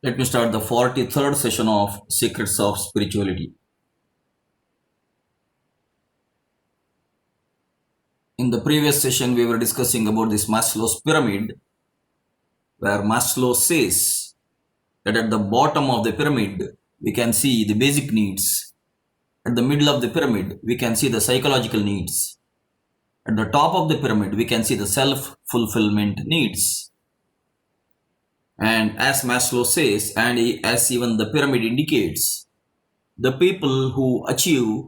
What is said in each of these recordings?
Let me start the 43rd session of Secrets of Spirituality. In the previous session, we were discussing about this Maslow's pyramid, where Maslow says that at the bottom of the pyramid, we can see the basic needs. At the middle of the pyramid, we can see the psychological needs. At the top of the pyramid, we can see the self-fulfillment needs. And as Maslow says, and as even the pyramid indicates, the people who achieve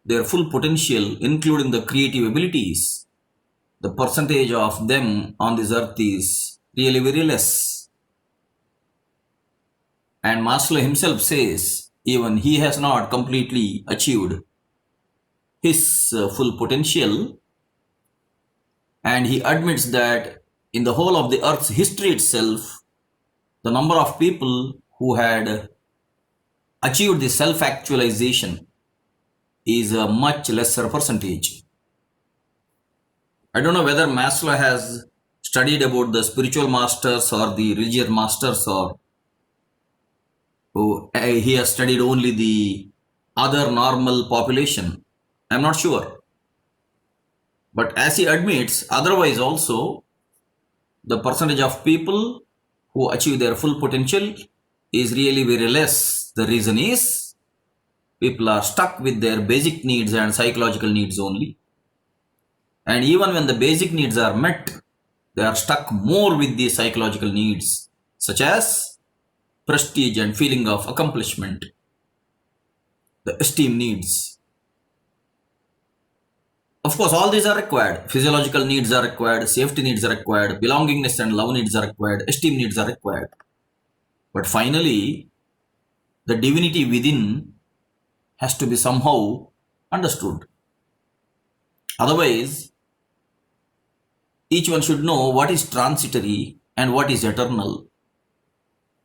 their full potential, including the creative abilities, the percentage of them on this earth is really very less. And Maslow himself says, even he has not completely achieved his full potential. And he admits that in the whole of the earth's history itself, the number of people who had achieved the self-actualization is a much lesser percentage. I don't know whether Maslow has studied about the spiritual masters or the religious masters, or he has studied only the other normal population. I'm not sure. But as he admits, otherwise also, the percentage of people who achieve their full potential is really very less. The reason is people are stuck with their basic needs and psychological needs only. And even when the basic needs are met, they are stuck more with the psychological needs, such as prestige and feeling of accomplishment, the esteem needs. Of course, all these are required. Physiological needs are required, safety needs are required, belongingness and love needs are required, esteem needs are required. But finally, the divinity within has to be somehow understood. Otherwise, each one should know what is transitory and what is eternal.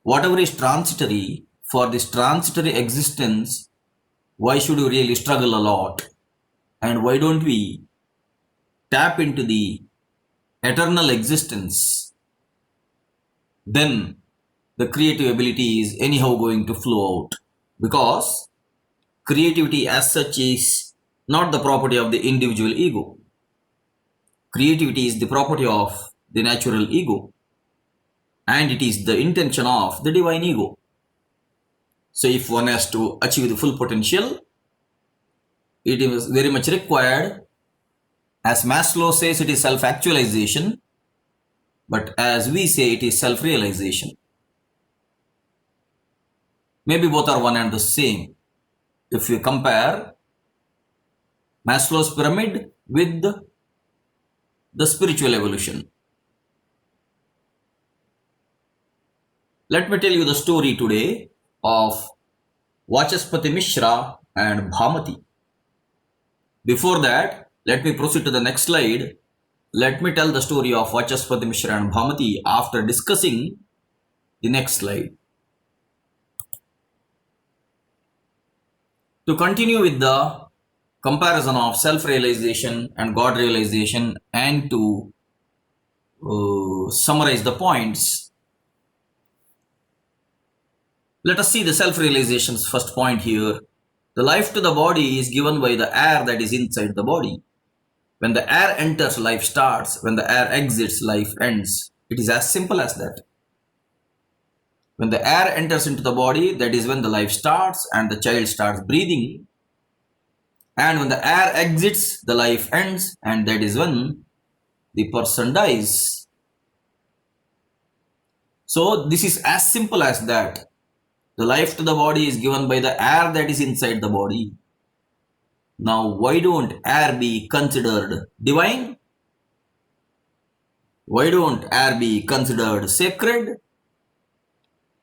Whatever is transitory, for this transitory existence, why should you really struggle a lot? And why don't we tap into the eternal existence? Then the creative ability is anyhow going to flow out, because creativity as such is not the property of the individual ego. Creativity is the property of the natural ego, and it is the intention of the divine ego. So if one has to achieve the full potential, it is very much required. As Maslow says, it is self-actualization, but as we say, it is self-realization. Maybe both are one and the same. If you compare Maslow's pyramid with the spiritual evolution. Let me tell you the story today of Vachaspati Mishra and Bhamati. Before that, let me proceed to the next slide. Let me tell the story of Vachaspati Mishra and Bhamati after discussing the next slide. To continue with the comparison of self-realization and God-realization, and to summarize the points, let us see the self-realization's first point here. The life to the body is given by the air that is inside the body. When the air enters, life starts. When the air exits, life ends. It is as simple as that. When the air enters into the body, that is when the life starts and the child starts breathing. And when the air exits, the life ends, and that is when the person dies. So this is as simple as that. The life to the body is given by the air that is inside the body. Now, why don't air be considered divine? Why don't air be considered sacred?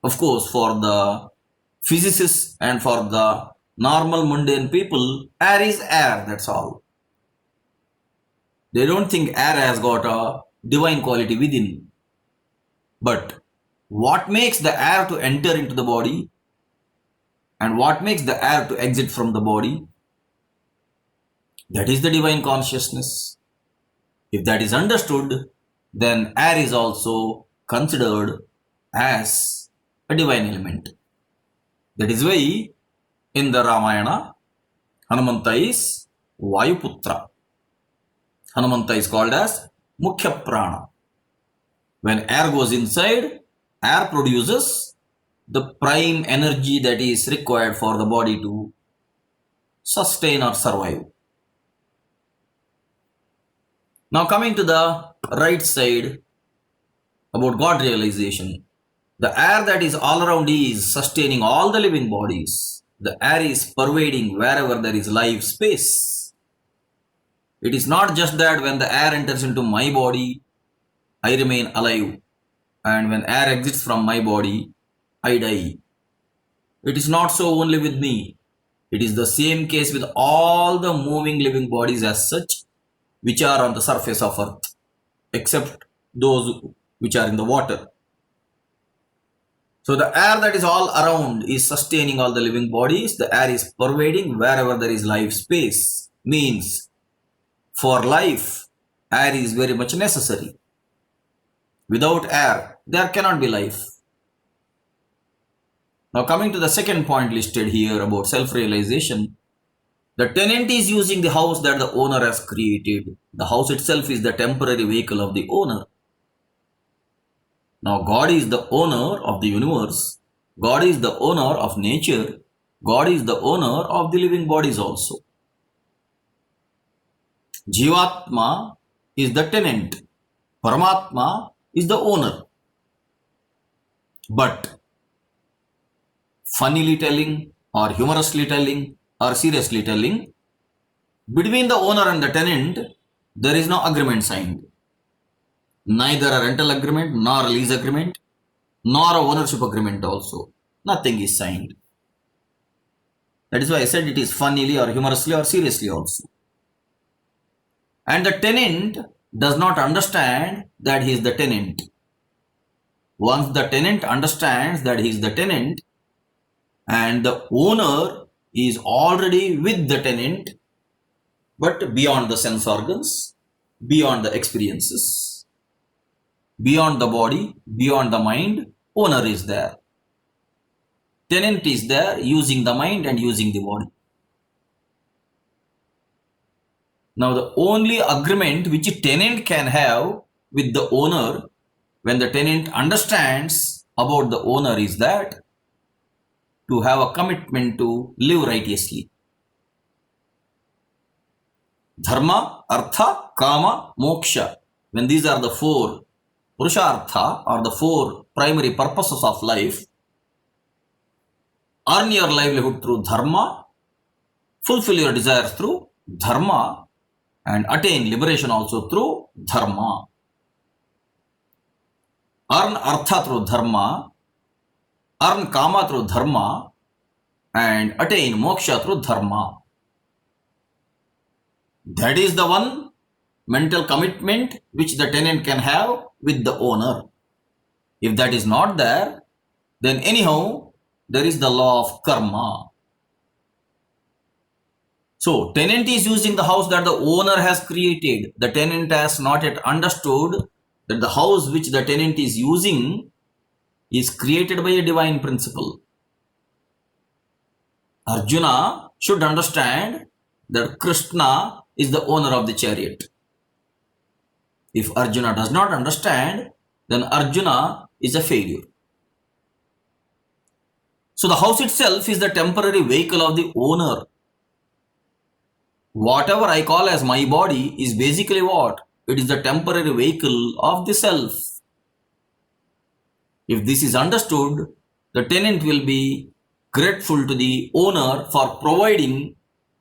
Of course, for the physicists and for the normal mundane people, air is air, that's all. They don't think air has got a divine quality within. But what makes the air to enter into the body and what makes the air to exit from the body? That is the divine consciousness. If that is understood, then air is also considered as a divine element. That is why in the Ramayana, Hanumanta is Vayuputra. Hanumanta is called as Mukhya Prana. When air goes inside, air produces the prime energy that is required for the body to sustain or survive. Now coming to the right side about God realization. The air that is all around is sustaining all the living bodies. The air is pervading wherever there is life space. It is not just that when the air enters into my body, I remain alive, and when air exits from my body, I die. It is not so only with me. It is the same case with all the moving living bodies as such, which are on the surface of earth, except those which are in the water. So the air that is all around is sustaining all the living bodies. The air is pervading wherever there is life space. Means for life, air is very much necessary. Without air, there cannot be life. Now coming to the second point listed here about self-realization. The tenant is using the house that the owner has created. The house itself is the temporary vehicle of the owner. Now God is the owner of the universe. God is the owner of nature. God is the owner of the living bodies also. Jivatma is the tenant. Paramatma is the owner. But funnily telling or humorously telling or seriously telling, between the owner and the tenant, there is no agreement signed. Neither a rental agreement, nor a lease agreement, nor a ownership agreement also. Nothing is signed. That is why I said it is funnily or humorously or seriously also. And the tenant does not understand that he is the tenant. Once the tenant understands that he is the tenant and the owner is already with the tenant, but beyond the sense organs, beyond the experiences, beyond the body, beyond the mind, owner is there. Tenant is there using the mind and using the body. Now the only agreement which a tenant can have with the owner when the tenant understands about the owner is that to have a commitment to live righteously. Dharma, Artha, Kama, Moksha. When these are the four Purushartha or the four primary purposes of life, earn your livelihood through Dharma, fulfill your desires through Dharma, and attain liberation also through Dharma. Earn Artha through Dharma, earn Kama through Dharma, and attain Moksha through Dharma. That is the one mental commitment which the tenant can have with the owner. If that is not there, then anyhow, there is the law of karma. So, tenant is using the house that the owner has created. The tenant has not yet understood that the house which the tenant is using is created by a divine principle. Arjuna should understand that Krishna is the owner of the chariot. If Arjuna does not understand, then Arjuna is a failure. So the house itself is the temporary vehicle of the owner. Whatever I call as my body is basically what? It is the temporary vehicle of the self. If this is understood, the tenant will be grateful to the owner for providing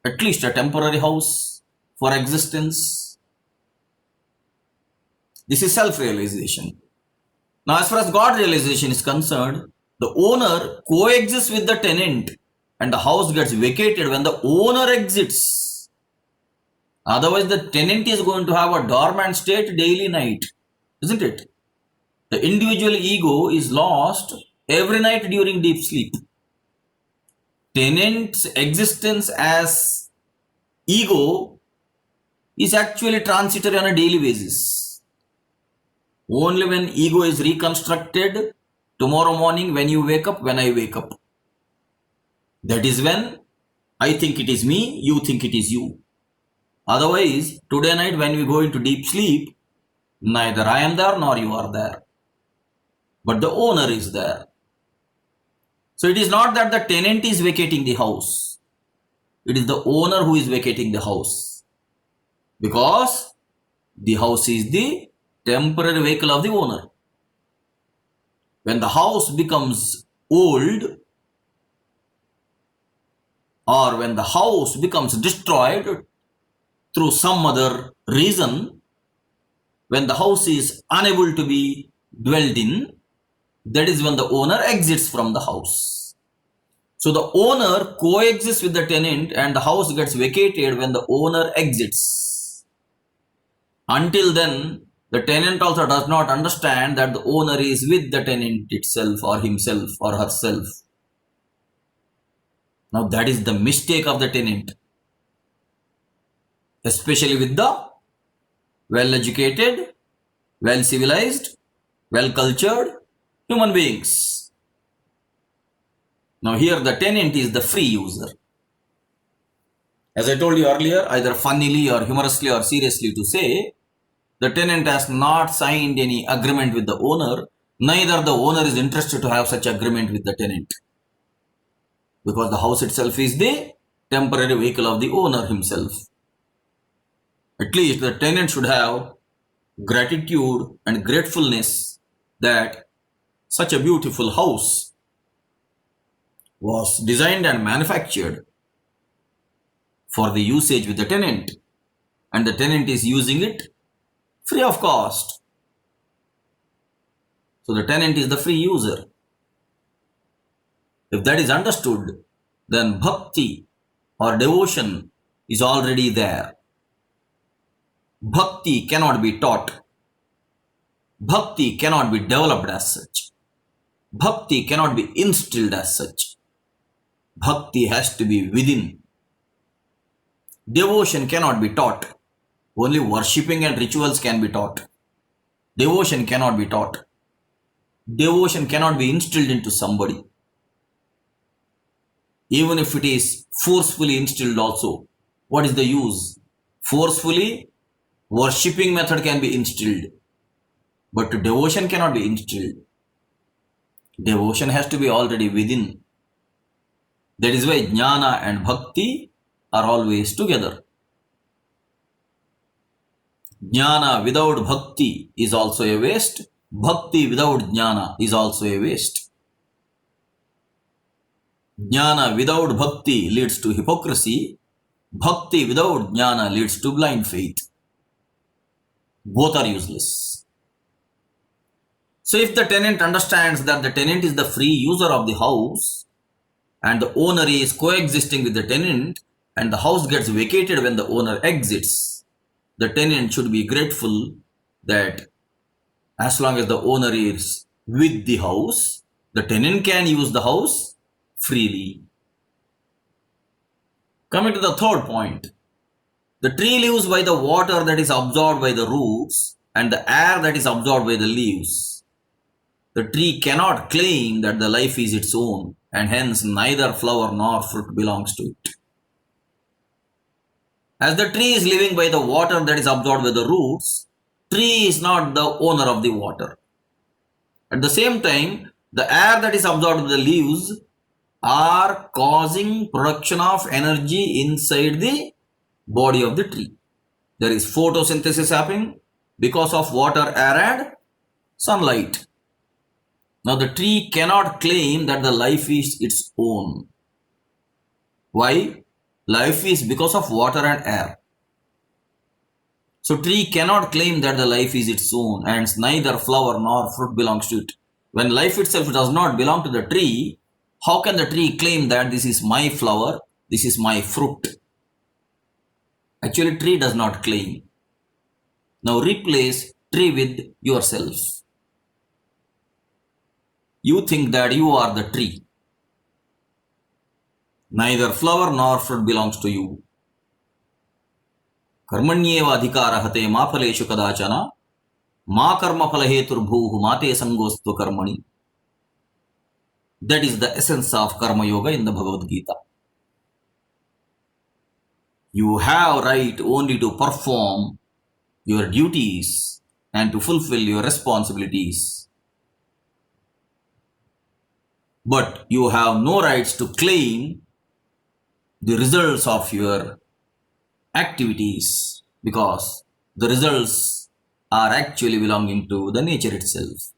at least a temporary house for existence. This is self-realization. Now, as far as God realization is concerned, the owner coexists with the tenant and the house gets vacated when the owner exits. Otherwise, the tenant is going to have a dormant state daily night, isn't it? The individual ego is lost every night during deep sleep. Tenant's existence as ego is actually transitory on a daily basis. Only when ego is reconstructed tomorrow morning when you wake up, when I wake up. That is when I think it is me, you think it is you. Otherwise, today night when we go into deep sleep, neither I am there nor you are there. But the owner is there. So it is not that the tenant is vacating the house. It is the owner who is vacating the house. Because the house is the temporary vehicle of the owner. When the house becomes old, or when the house becomes destroyed through some other reason, when the house is unable to be dwelled in, that is when the owner exits from the house. So the owner coexists with the tenant and the house gets vacated when the owner exits. Until then, the tenant also does not understand that the owner is with the tenant itself or himself or herself. Now that is the mistake of the tenant, especially with the well-educated, well-civilized, well-cultured human beings. Now here the tenant is the free user. As I told you earlier, either funnily or humorously or seriously to say, the tenant has not signed any agreement with the owner, neither the owner is interested to have such agreement with the tenant. Because the house itself is the temporary vehicle of the owner himself. At least the tenant should have gratitude and gratefulness that such a beautiful house was designed and manufactured for the usage with the tenant, and the tenant is using it free of cost. So the tenant is the free user. If that is understood, then bhakti or devotion is already there. Bhakti cannot be taught. Bhakti cannot be developed as such. Bhakti cannot be instilled as such. Bhakti has to be within. Devotion cannot be taught. Only worshipping and rituals can be taught. Devotion cannot be taught. Devotion cannot be instilled into somebody. Even if it is forcefully instilled also, what is the use? Forcefully, worshipping method can be instilled, but devotion cannot be instilled. Devotion has to be already within. That is why jnana and bhakti are always together. Jnana without bhakti is also a waste. Bhakti without jnana is also a waste. Jnana without bhakti leads to hypocrisy. Bhakti without jnana leads to blind faith. Both are useless. So if the tenant understands that the tenant is the free user of the house and the owner is coexisting with the tenant and the house gets vacated when the owner exits, the tenant should be grateful that as long as the owner is with the house, the tenant can use the house freely. Coming to the third point, the tree lives by the water that is absorbed by the roots and the air that is absorbed by the leaves. The tree cannot claim that the life is its own, and hence neither flower nor fruit belongs to it. As the tree is living by the water that is absorbed by the roots, tree is not the owner of the water. At the same time, the air that is absorbed by the leaves are causing production of energy inside the body of the tree. There is photosynthesis happening because of water, air and sunlight. Now the tree cannot claim that the life is its own. Why? Life is because of water and air. So tree cannot claim that the life is its own, and neither flower nor fruit belongs to it. When life itself does not belong to the tree, how can the tree claim that this is my flower, this is my fruit? Actually, tree does not claim. Now replace tree with yourself. You think that you are the tree. Neither flower nor fruit belongs to you. Karmanyeva adhikarahate ma phaleshu kadachana ma karma phalaheturbhuhu mate sangostu karmani. That is the essence of Karma Yoga in the Bhagavad Gita. You have right only to perform your duties and to fulfill your responsibilities. But you have no rights to claim the results of your activities, because the results are actually belonging to the nature itself.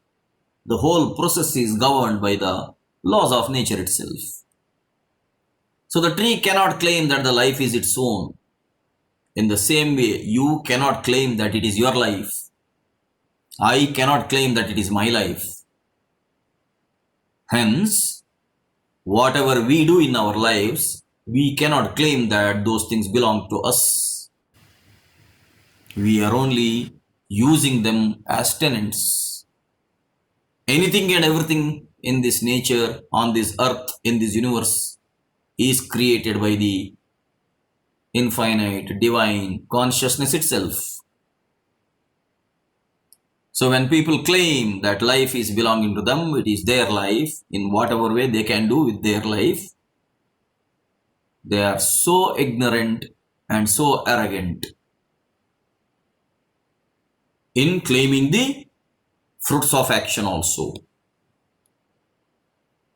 The whole process is governed by the laws of nature itself. So the tree cannot claim that the life is its own. In the same way, you cannot claim that it is your life. I cannot claim that it is my life. Hence, whatever we do in our lives, we cannot claim that those things belong to us. We are only using them as tenants. Anything and everything in this nature, on this earth, in this universe, is created by the infinite divine consciousness itself. So when people claim that life is belonging to them, it is their life, in whatever way they can do with their life, they are so ignorant and so arrogant in claiming the fruits of action also.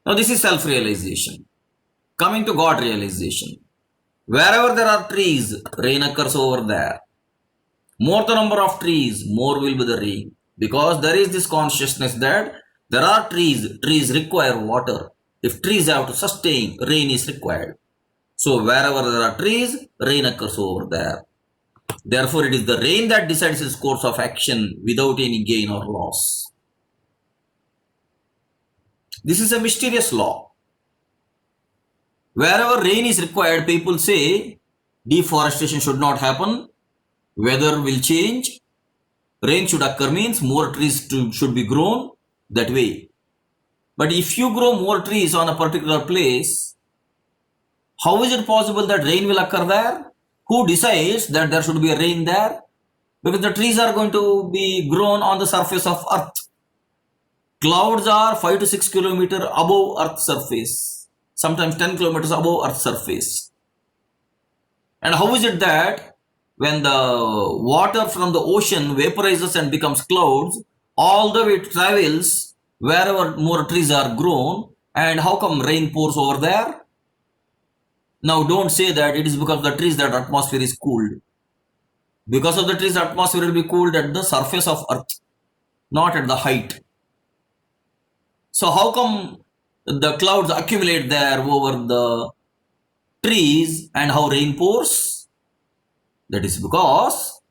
Now this is self-realization. Coming to God realization. Wherever there are trees, rain occurs over there. More the number of trees, more will be the rain. Because there is this consciousness that there are trees, trees require water. If trees have to sustain, rain is required. So wherever there are trees, rain occurs over there. Therefore, it is the rain that decides its course of action without any gain or loss. This is a mysterious law. Wherever rain is required, people say deforestation should not happen, weather will change, rain should occur means more trees should be grown that way. But if you grow more trees on a particular place, how is it possible that rain will occur there? Who decides that there should be a rain there? Because the trees are going to be grown on the surface of earth. Clouds are 5 to 6 kilometers above earth's surface, sometimes 10 kilometers above earth's surface. And how is it that when the water from the ocean vaporizes and becomes clouds, all the way it travels wherever more trees are grown, and how come rain pours over there? Now don't say that it is because of the trees that atmosphere is cooled. Because of the trees, the atmosphere will be cooled at the surface of earth, not at the height. So how come the clouds accumulate there over the trees and how rain pours? That is because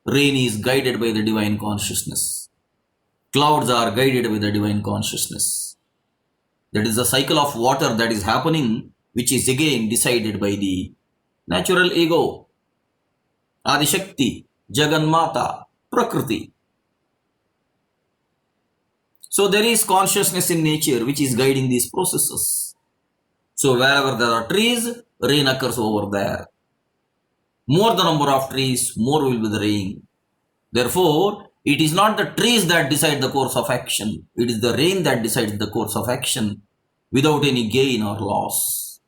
rain is guided by the divine consciousness. Clouds are guided by the divine consciousness. That is the cycle of water that is happening, which is again decided by the natural ego, Adishakti, Jaganmata, Prakriti. So there is consciousness in nature which is guiding these processes. So wherever there are trees, rain occurs over there. More the number of trees, more will be the rain. Therefore, it is not the trees that decide the course of action. It is the rain that decides the course of action without any gain or loss.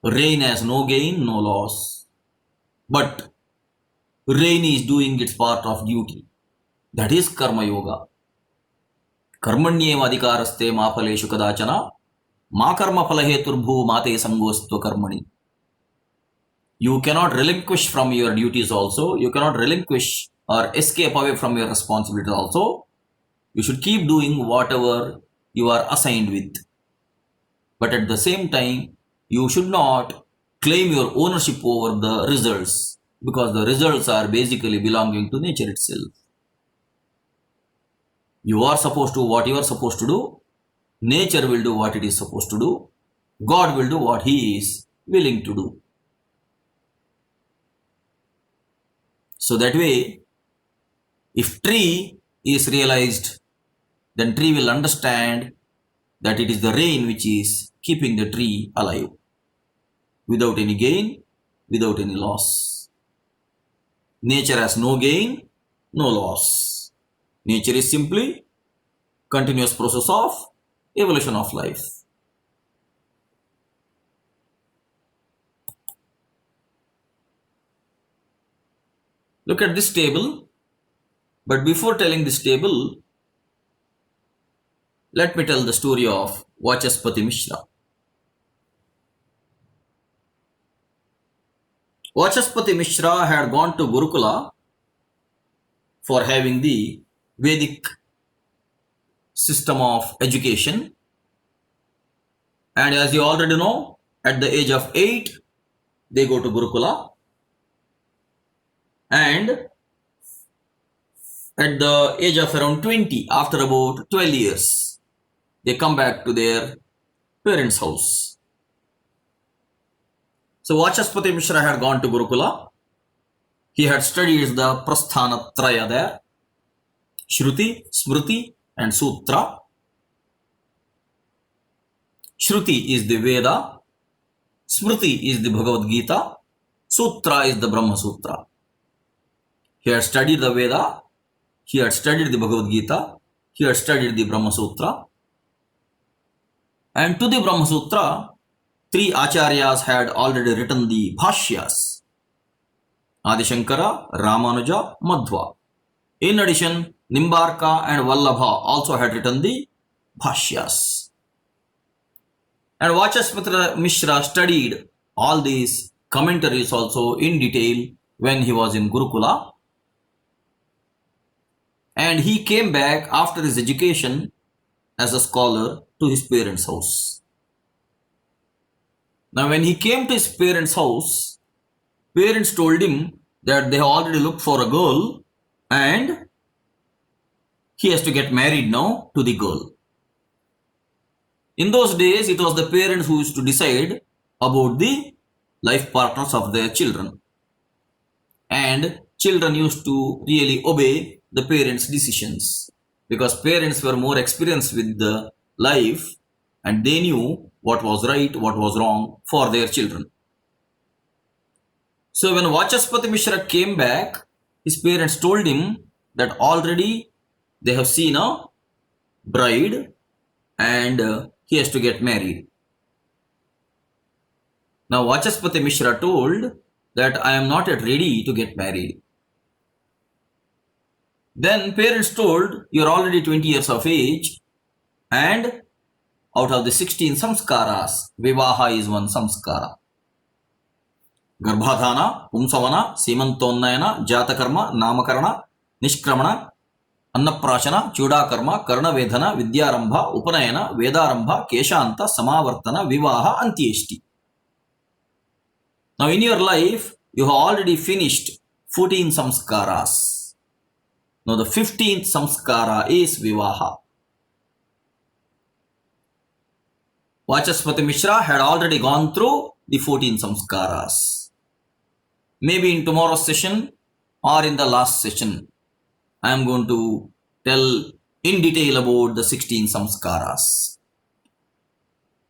Rain has no gain, no loss. But rain is doing its part of duty. That is Karma Yoga. Karmanyeva adhikaraste ma phaleshu kadachana ma karma phalaheturbhu mate sangostva karmani. You cannot relinquish from your duties also. You cannot relinquish or escape away from your responsibilities also. You should keep doing whatever you are assigned with. But at the same time, you should not claim your ownership over the results, because the results are basically belonging to nature itself. You are supposed to do what you are supposed to do. Nature will do what it is supposed to do. God will do what He is willing to do. So that way, if tree is realized, then tree will understand that it is the rain which is keeping the tree alive, without any gain, without any loss. Nature has no gain, no loss. Nature is simply continuous process of evolution of life. Look at this table. But before telling this table, let me tell the story of Vachaspati Mishra. Vachaspati Mishra had gone to Gurukula for having the Vedic system of education. And as you already know, at the age of 8, they go to Gurukula. And at the age of around 20, after about 12 years, they come back to their parents' house. So Vachaspati Mishra had gone to Gurukula. He had studied the Prasthana Traya there, Shruti, Smriti and Sutra. Shruti is the Veda, Smriti is the Bhagavad Gita, Sutra is the Brahma Sutra. He had studied the Veda, he had studied the Bhagavad Gita, he had studied the Brahma Sutra. And to the Brahma Sutra, 3 acharyas had already written the bhashyas: Adi Shankara, Ramanuja, Madhva. In addition, Nimbarka and Vallabha also had written the bhashyas. And Vachaspati Mishra studied all these commentaries also in detail when he was in Gurukula. And he came back after his education as a scholar to his parents' house. Now when he came to his parents' house, parents told him that they have already looked for a girl and he has to get married now to the girl. In those days, it was the parents who used to decide about the life partners of their children. And children used to really obey the parents' decisions because parents were more experienced with the life and they knew what was right, what was wrong for their children. So when Vachaspati Mishra came back, his parents told him that already they have seen a bride and he has to get married. Now Vachaspati Mishra told that I am not yet ready to get married. Then parents told, you are already 20 years of age and out of the 16 samskaras, Vivaha is one samskara. Garbhadhana, Pumsavana, Simantonnayana, Jatakarma, Namakarana, Nishkramana, Annaprashana, Chudakarma, Karnavedhana, Vidyarambha, Upanayana, Vedarambha, Keshanta, Samavartana, Vivaha, Antyeshti. Now in your life, you have already finished 14 samskaras. Now the 15th samskara is Vivaha. Vachaspati Mishra had already gone through the 14 samskaras. Maybe in tomorrow's session or in the last session, I am going to tell in detail about the 16 samskaras.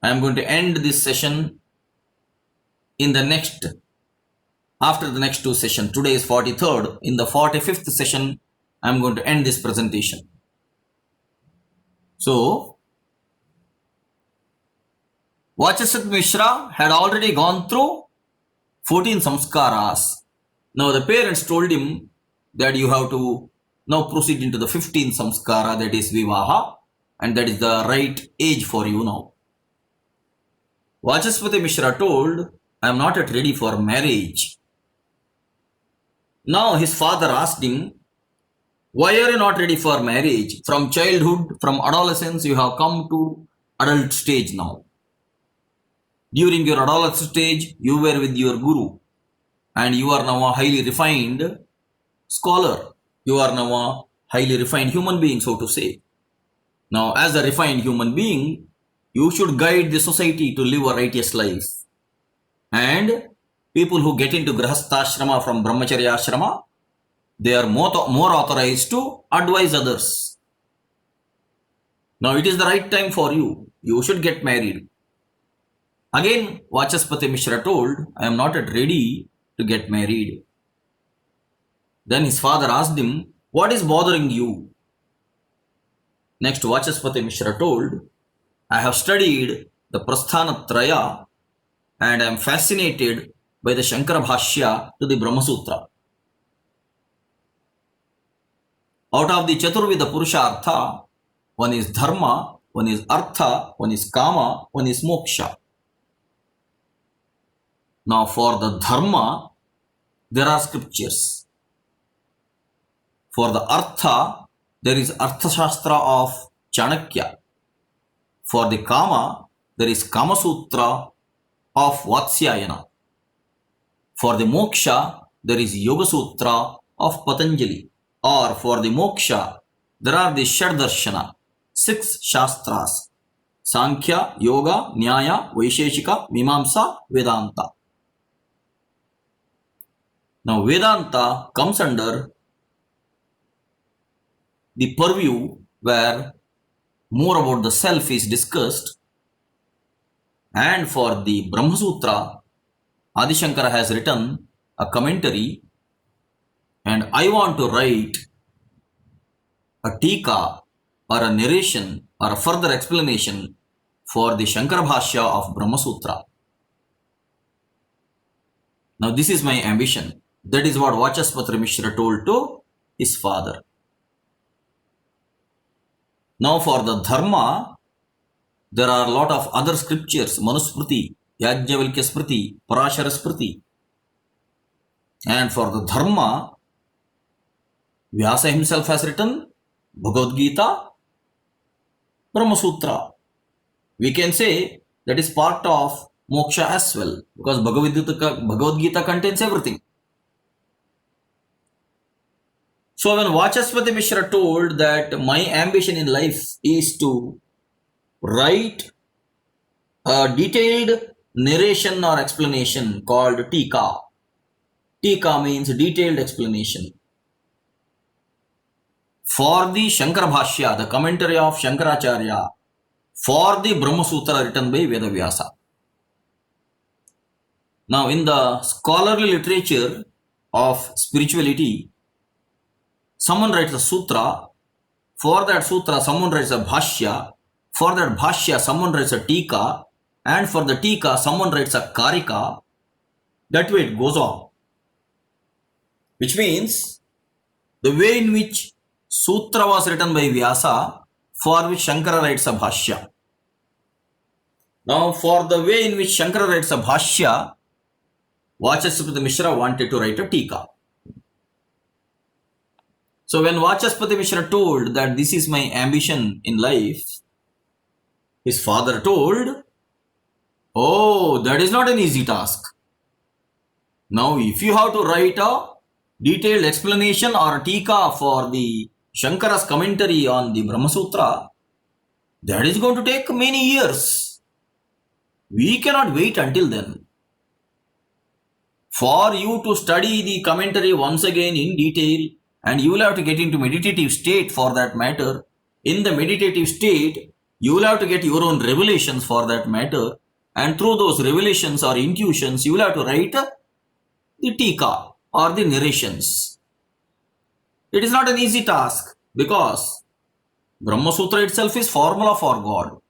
I am going to end this session after the next 2 sessions. Today is 43rd. In the 45th session, I am going to end this presentation. So, Vachaspati Mishra had already gone through 14 samskaras. Now the parents told him that you have to now proceed into the 15th samskara, that is Vivaha, and that is the right age for you now. Vachaspati Mishra told, I am not yet ready for marriage. Now his father asked him, why are you not ready for marriage? From childhood, from adolescence, you have come to adult stage now. During your adolescent stage, you were with your guru and you are now a highly refined scholar. You are now a highly refined human being, so to say. Now, as a refined human being, you should guide the society to live a righteous life. And people who get into Grihastha from Brahmacharya Ashrama, they are more authorized to advise others. Now, it is the right time for you. You should get married. Again, Vachaspati Mishra told, I am not yet ready to get married. Then his father asked him, what is bothering you? Next, Vachaspati Mishra told, I have studied the Prasthanatraya and I am fascinated by the Shankara Bhashya to the Brahma Sutra. Out of the Chaturveda Purushartha, one is Dharma, one is Artha, one is Kama, one is Moksha. Now for the Dharma, there are scriptures. For the Artha, there is Arthashastra of Chanakya. For the Kama, there is Kama Sutra of Vatsyayana. For the Moksha, there is Yoga Sutra of Patanjali. Or for the Moksha, there are the Shaddarshana, 6 Shastras: Sankhya, Yoga, Nyaya, Vaisheshika, Mimamsa, Vedanta. Now Vedanta comes under the purview where more about the self is discussed, and for the Brahma Sutra, Adi Shankara has written a commentary, and I want to write a tika or a narration or a further explanation for the Shankara Bhashya of Brahma Sutra. Now this is my ambition. That is what Vachaspati Mishra told to his father. Now for the Dharma, there are a lot of other scriptures: Manusmriti, Yajnavalkya Smriti, Parashara Smriti. And for the Dharma, Vyasa himself has written Bhagavad Gita, Brahma Sutra. We can say that is part of Moksha as well, because Bhagavad Gita contains everything. So when Vachaspati Mishra told that my ambition in life is to write a detailed narration or explanation called tika. Tika means detailed explanation. For the Shankara Bhashya, the commentary of Shankaracharya, for the Brahma Sutra written by Vedavyasa. Now in the scholarly literature of spirituality, someone writes a sutra, for that sutra someone writes a bhashya, for that bhashya someone writes a tika, and for the tika someone writes a karika. That way it goes on. Which means the way in which sutra was written by Vyasa, for which Shankara writes a bhashya. Now for the way in which Shankara writes a bhashya, Vachaspati Mishra wanted to write a tika. So when Vachaspati Mishra told that this is my ambition in life, his father told, oh, that is not an easy task. Now if you have to write a detailed explanation or a tika for the Shankara's commentary on the Brahma Sutra, that is going to take many years. We cannot wait until then. For you to study the commentary once again in detail, and you will have to get into meditative state for that matter. In the meditative state, you will have to get your own revelations for that matter. And through those revelations or intuitions, you will have to write the tika or the narrations. It is not an easy task, because Brahma Sutra itself is formula for God.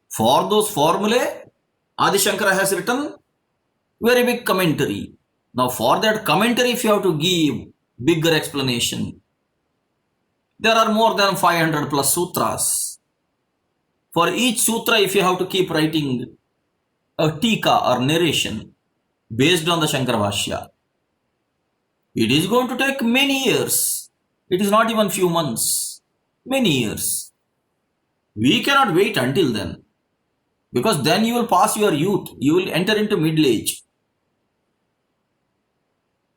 For those formulae, Adi Shankara has written very big commentary. Now for that commentary, if you have to give bigger explanation, there are more than 500 plus sutras. For each sutra, if you have to keep writing a tika or narration based on the Shankara Bhashya, it is going to take many years. It is not even few months, many years. We cannot wait until then, because then you will pass your youth, you will enter into middle age.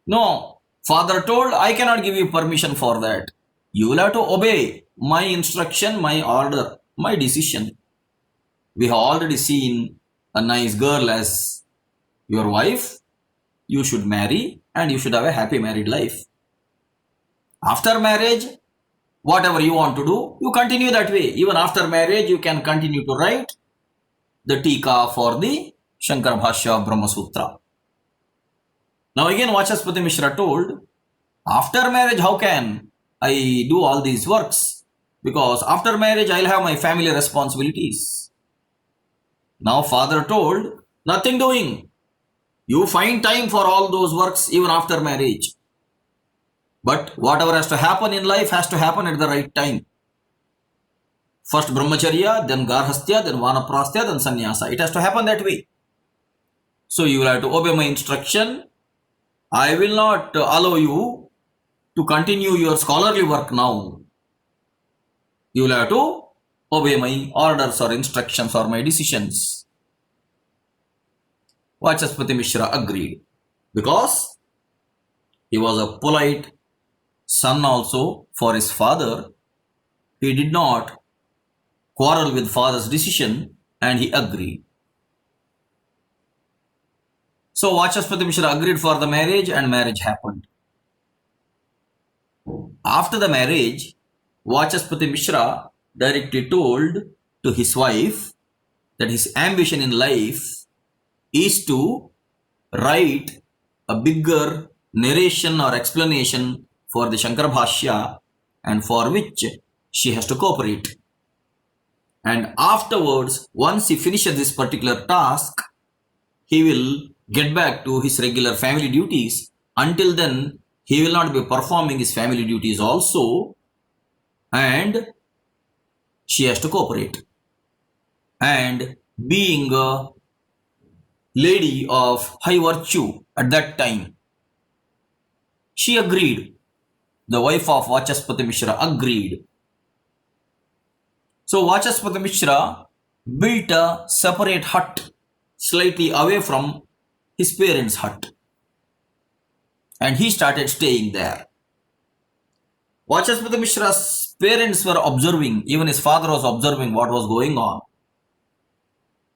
No, father told, I cannot give you permission for that. You will have to obey my instruction, my order, my decision. We have already seen a nice girl as your wife. You should marry and you should have a happy married life. After marriage, whatever you want to do, you continue that way. Even after marriage, you can continue to write the tika for the Shankara Bhashya of Brahma Sutra. Now again Vachaspati Mishra told, after marriage how can I do all these works? Because after marriage I'll have my family responsibilities. Now father told, nothing doing. You find time for all those works even after marriage. But whatever has to happen in life has to happen at the right time. First brahmacharya, then garhastya, then vanaprastya, then sannyasa. It has to happen that way. So you will have to obey my instruction. I will not allow you to continue your scholarly work now. You will have to obey my orders or instructions or my decisions. Vachaspati Mishra agreed because he was a polite son also for his father. He did not quarrel with father's decision and he agreed. So Vachaspati Mishra agreed for the marriage and marriage happened. After the marriage, Vachaspati Mishra directly told to his wife that his ambition in life is to write a bigger narration or explanation for the Shankara Bhashya, and for which she has to cooperate. And afterwards, once he finishes this particular task, he will get back to his regular family duties. Until then, he will not be performing his family duties also, and she has to cooperate. And being a lady of high virtue at that time, she agreed. The wife of Vachaspati Mishra agreed. So Vachaspati Mishra built a separate hut slightly away from his parents' hut, and he started staying there. Vachaspati Mishra's parents were observing, even his father was observing what was going on.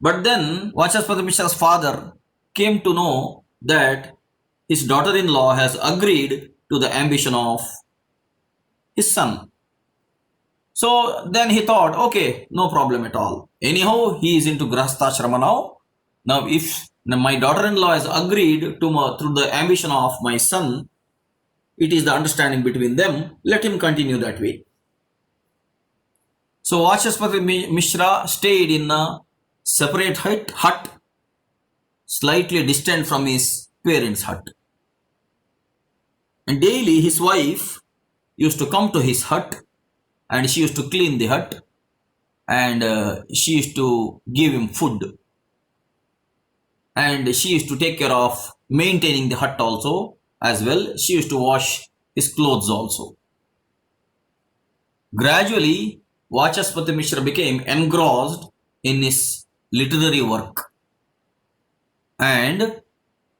But then Vachaspati Mishra's father came to know that his daughter-in-law has agreed to the ambition of his son. So then he thought, okay, no problem at all. Anyhow, he is into Grahastha now. Now, if my daughter-in-law has agreed to through the ambition of my son, it is the understanding between them, let him continue that way. So Vachaspati Mishra stayed in a separate hut, slightly distant from his parents' hut. And daily his wife used to come to his hut, and she used to clean the hut, and she used to give him food, and she used to take care of maintaining the hut also as well. She used to wash his clothes also. Gradually, Vachaspati Mishra became engrossed in his literary work, and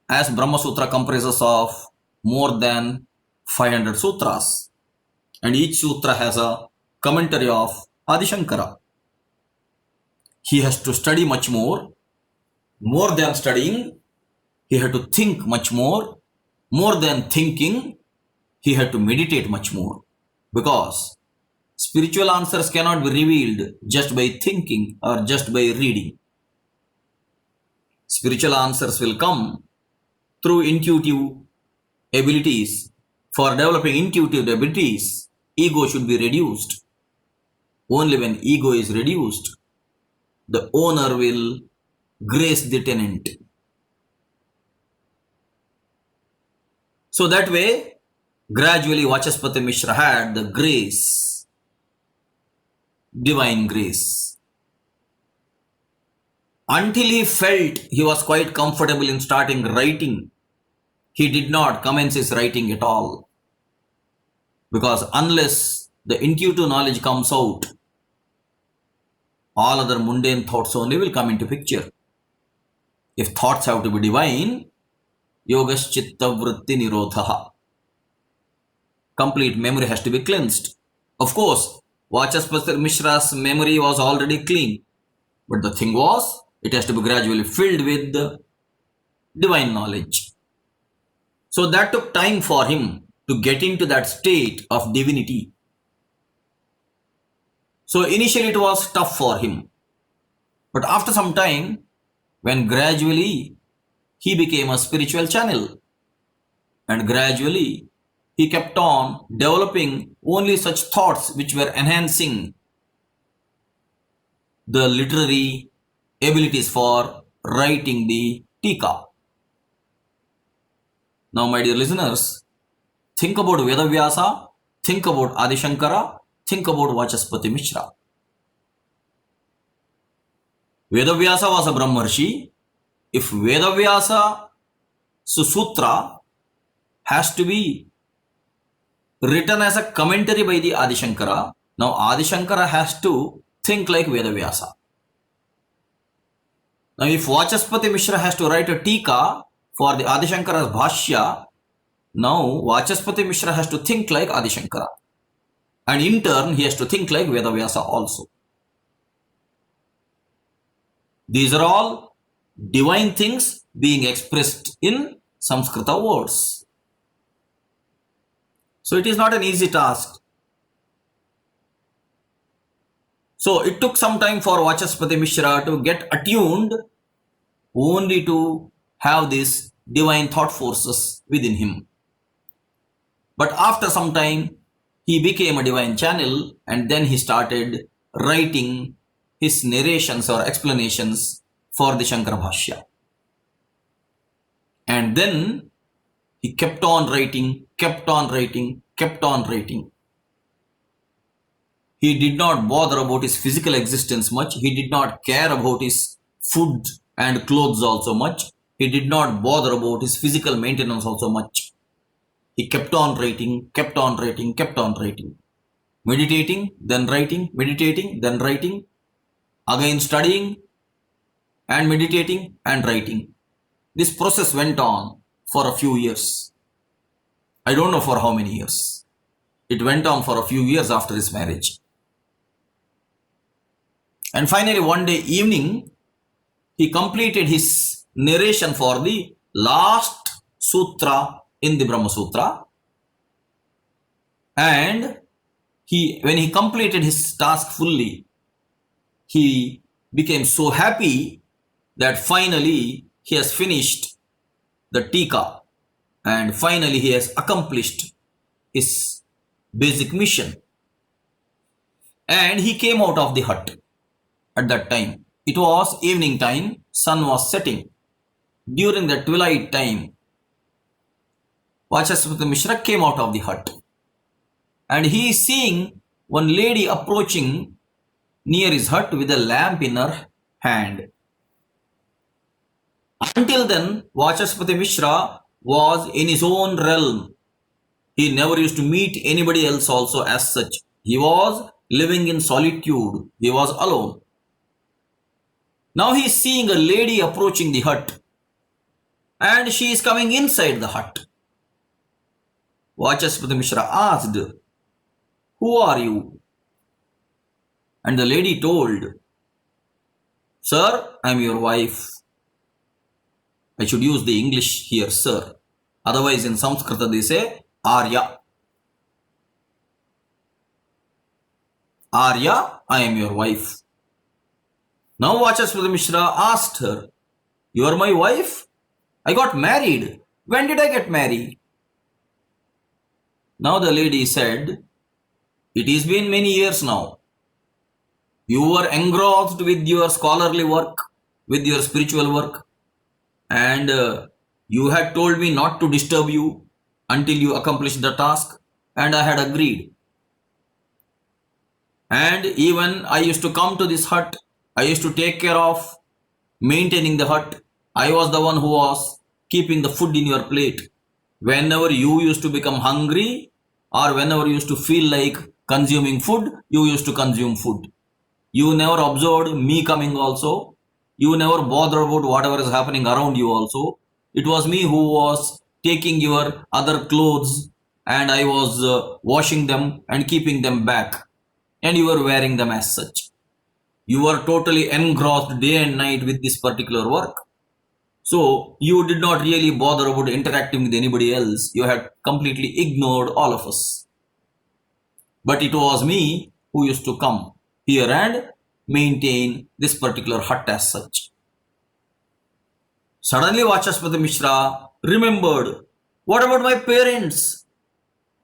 as Brahma Sutra comprises of more than 500 sutras, and each sutra has a commentary of Adi Shankara, he has to study much more than studying. He had to think much more than thinking. He had to meditate much more, because spiritual answers cannot be revealed just by thinking or just by reading. Spiritual answers will come through intuitive abilities. For developing intuitive abilities, ego should be reduced. Only when ego is reduced, the owner will grace the tenant. So that way, gradually Vachaspati Mishra had the grace, divine grace. Until he felt he was quite comfortable in starting writing, he did not commence his writing at all. Because unless the intuitive knowledge comes out, all other mundane thoughts only will come into picture. If thoughts have to be divine, yogaschitta vritti nirodhaha. Complete memory has to be cleansed. Of course, Vachaspati Mishra's memory was already clean, but the thing was, it has to be gradually filled with divine knowledge. So that took time for him to get into that state of divinity. So initially it was tough for him. But after some time, when gradually he became a spiritual channel, and gradually he kept on developing only such thoughts which were enhancing the literary abilities for writing the Tika. Now, my dear listeners, think about Vedavyasa, think about Adi Shankara, think about Vachaspati Mishra. Vedavyasa was a Brahmarshi. If Vedavyasa Sutra has to be written as a commentary by the Adi Shankara, now Adi Shankara has to think like Vedavyasa. Now, if Vachaspati Mishra has to write a Tika for the Adi Shankara's Bhashya, now Vachaspati Mishra has to think like Adi Shankara. And in turn, he has to think like Vedavyasa also. These are all divine things being expressed in Samskrita words. So it is not an easy task. So it took some time for Vachaspati Mishra to get attuned only to have these divine thought forces within him. But after some time, he became a divine channel, and then he started writing his narrations or explanations for the Shankara Bhashya. And then he kept on writing, kept on writing, kept on writing. He did not bother about his physical existence much. He did not care about his food and clothes also much. He did not bother about his physical maintenance also much. He kept on writing, kept on writing, kept on writing. Meditating, then writing, meditating, then writing. Again studying and meditating and writing. This process went on for a few years. I don't know for how many years. It went on for a few years after his marriage. And finally, one day evening, he completed his narration for the last sutra in the Brahma Sutra. And when he completed his task fully, he became so happy that finally he has finished the Tika, and finally he has accomplished his basic mission. And he came out of the hut at that time. It was evening time, sun was setting. During the twilight time, Vachaspati Mishra came out of the hut, and he is seeing one lady approaching near his hut with a lamp in her hand. Until then, Vachaspati Mishra was in his own realm. He never used to meet anybody else also as such. He was living in solitude. He was alone. Now he is seeing a lady approaching the hut, and she is coming inside the hut. Vachaspati Mishra asked, "Who are you?" And the lady told, "Sir, I am your wife." I should use the English here, sir. Otherwise, in Sanskrit they say Arya. Arya, I am your wife. Now Vachaspati Mishra asked her, "You are my wife? I got married. When did I get married?" Now the lady said, "It has been many years now. You were engrossed with your scholarly work, with your spiritual work, and you had told me not to disturb you until you accomplished the task, and I had agreed. And even I used to come to this hut. I used to take care of maintaining the hut. I was the one who was keeping the food in your plate. Whenever you used to become hungry, or whenever you used to feel like consuming food, you used to consume food. You never observed me coming also. You never bothered about whatever is happening around you also. It was me who was taking your other clothes, and I was washing them and keeping them back, and you were wearing them as such. You were totally engrossed day and night with this particular work. So you did not really bother about interacting with anybody else. You had completely ignored all of us. But it was me who used to come here and maintain this particular hut as such." Suddenly Vachaspati Mishra remembered, "What about my parents?"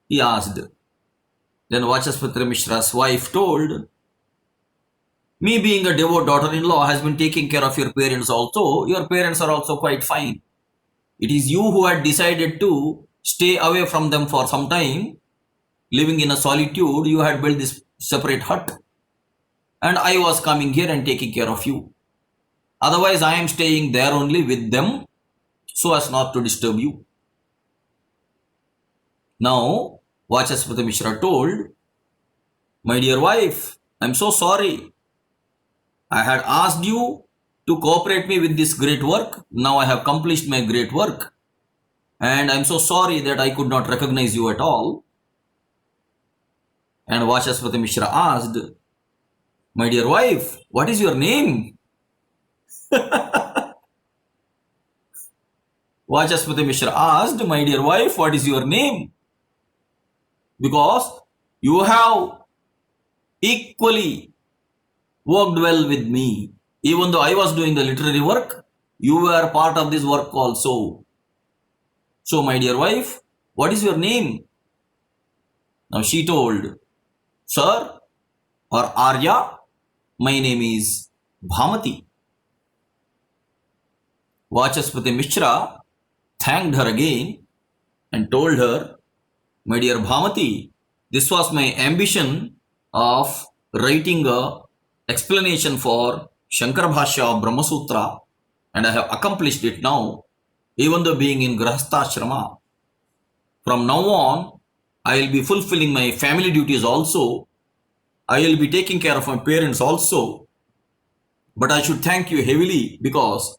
he asked. Then Vachaspati Mishra's wife told, Me being a devout daughter-in-law has been taking care of your parents also. Your parents are also quite fine. It is you who had decided to stay away from them for some time, living in a solitude. You had built this separate hut, and I was coming here and taking care of you. Otherwise, I am staying there only with them so as not to disturb you. Now, Vachaspati Mishra told, my dear wife, I am so sorry. I had asked you to cooperate me with this great work. Now I have accomplished my great work. And I am so sorry that I could not recognize you at all. And Vachaspati Mishra asked, my dear wife, what is your name? Vachaspati Mishra asked, my dear wife, what is your name? Because you have equally worked well with me. Even though I was doing the literary work, you were part of this work also. So, my dear wife, what is your name? Now she told, sir or Arya, my name is Bhamati. Vachaspati Mishra thanked her again and told her, my dear Bhamati, this was my ambition of writing a explanation for Shankara Bhashya of Brahma Sutra, and I have accomplished it now, even though being in Grahasthashrama. From now on, I will be fulfilling my family duties also. I will be taking care of my parents also. But I should thank you heavily because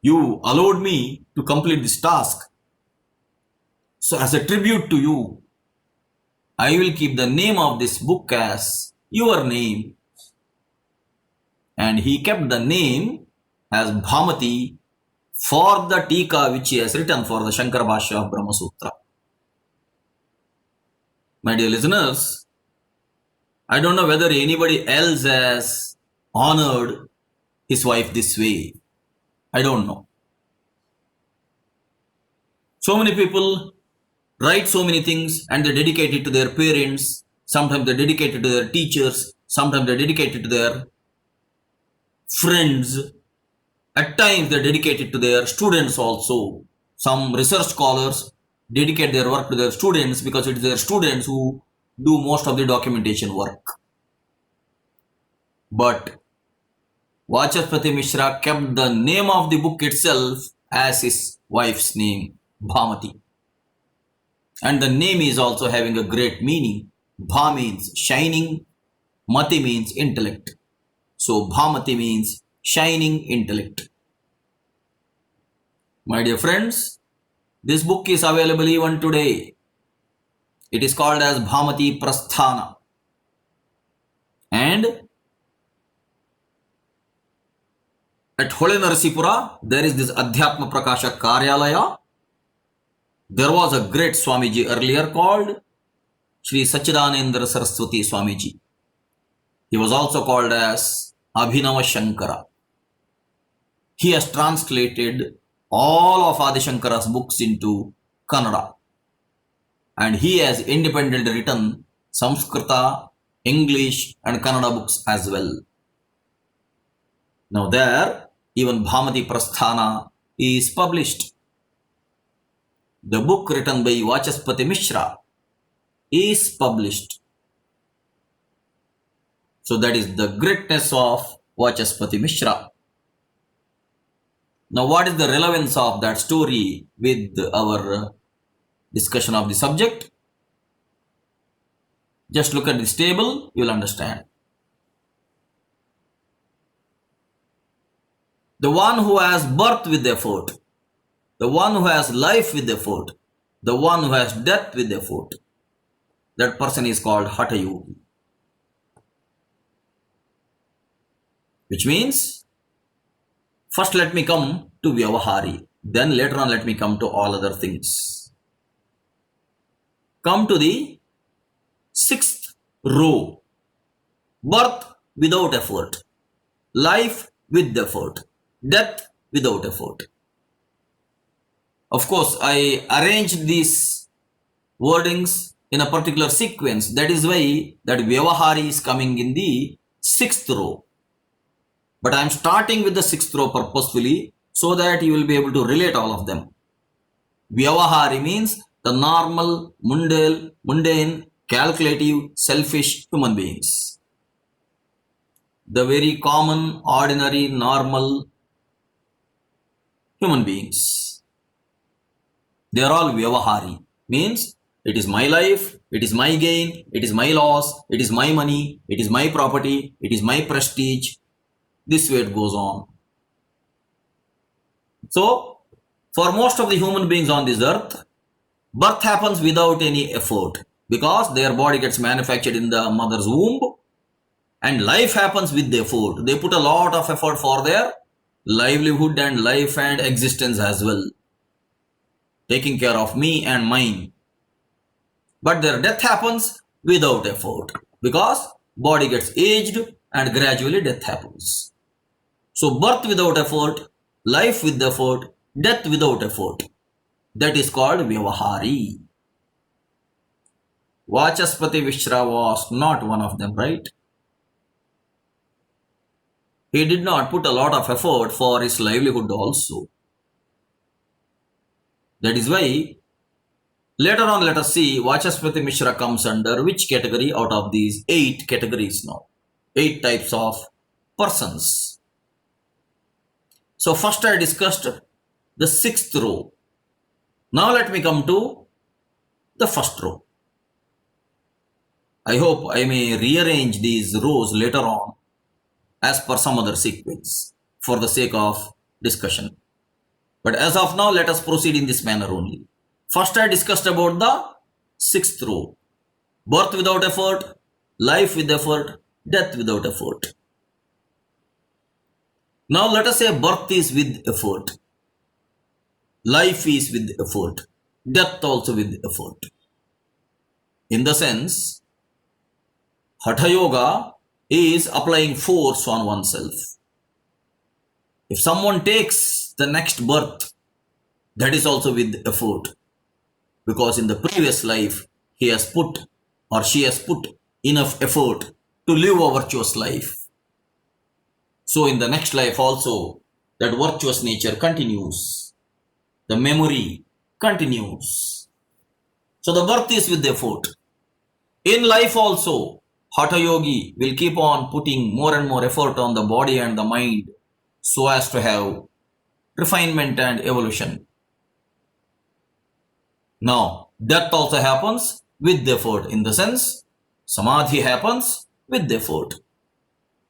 you allowed me to complete this task. So as a tribute to you, I will keep the name of this book as your name. And he kept the name as Bhamati for the Tika which he has written for the Shankara Bhashya of Brahma Sutra. My dear listeners, I don't know whether anybody else has honored his wife this way. I don't know. So many people write so many things and they dedicate it to their parents. Sometimes they dedicate it to their teachers. Sometimes they dedicate it to their friends. At times they dedicate it to their students also. Some research scholars dedicate their work to their students because it is their students who do most of the documentation work. But Vachaspati Mishra kept the name of the book itself as his wife's name, Bhamati. And the name is also having a great meaning. Bha means shining, Mati means intellect. So Bhamati means shining intellect. My dear friends, this book is available even today. It is called as Bhamati Prasthana. And at Hole Narsipura, there is this Adhyatma Prakasha Karyalaya. There was a great Swamiji earlier called Shree Sachidanandendra Saraswathee Swamiji. He was also called as Abhinava Shankara. He has translated all of Adi Shankara's books into Kannada. And he has independently written Samskrita, English and Kannada books as well. Now there, even Bhamati Prasthana is published. The book written by Vachaspati Mishra is published. So that is the greatness of Vachaspati Mishra. Now what is the relevance of that story with our discussion of the subject? Just look at this table, you will understand. The one who has birth with effort, the one who has life with effort, the one who has death with effort, that person is called Hatha Yogi. Which means, first let me come to Vyavahari, then later on let me come to all other things. Come to the sixth row. Birth without effort, life with effort, death without effort. Of course, I arranged these wordings in a particular sequence. That is why that Vyavahari is coming in the sixth row. But I am starting with the sixth row purposefully so that you will be able to relate all of them. Vyavahari means the normal, mundane, calculative, selfish human beings. The very common, ordinary, normal human beings. They are all Vyavahari. Means it is my life, it is my gain, it is my loss, it is my money, it is my property, it is my prestige. This way it goes on. So, for most of the human beings on this earth, birth happens without any effort because their body gets manufactured in the mother's womb, and life happens with the effort. They put a lot of effort for their livelihood and life and existence as well, taking care of me and mine. But their death happens without effort because body gets aged and gradually death happens. So birth without effort, life with effort, death without effort. That is called Vyavahari. Vachaspati Vishra was not one of them, right? He did not put a lot of effort for his livelihood also. That is why later on let us see Vachaspati Mishra comes under which category out of these 8 categories now. 8 types of persons. So first I discussed the 6th row. Now let me come to the first row. I hope I may rearrange these rows later on as per some other sequence for the sake of discussion. But as of now, let us proceed in this manner only. First I discussed about the 6th row. Birth without effort, life with effort, death without effort. Now let us say birth is with effort. Life is with effort. Death also with effort. In the sense, Hatha Yoga is applying force on oneself. If someone takes the next birth, that is also with effort. Because in the previous life, he has put or she has put enough effort to live a virtuous life. So in the next life also, that virtuous nature continues. The memory continues. So the birth is with effort. In life also, Hatha Yogi will keep on putting more and more effort on the body and the mind so as to have refinement and evolution. Now, death also happens with effort, in the sense, Samadhi happens with effort.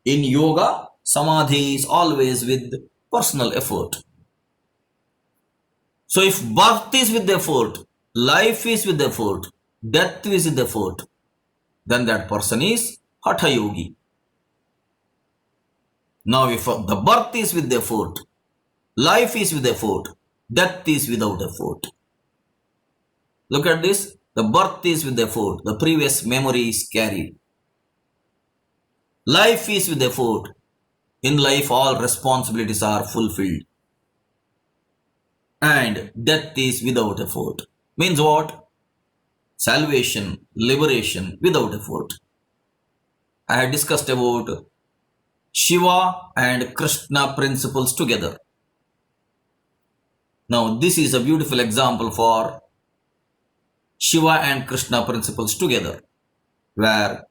In yoga, Samadhi is always with personal effort. So if birth is with effort, life is with effort, death is with effort, then that person is Hatha Yogi. Now if the birth is with effort, life is with effort, death is without effort. Look at this. The birth is with effort. The previous memory is carried. Life is with effort. In life, all responsibilities are fulfilled. And death is without effort. Means what? Salvation, liberation without effort. I had discussed about Shiva and Krishna principles together. Now, this is a beautiful example for Shiva and Krishna principles together, where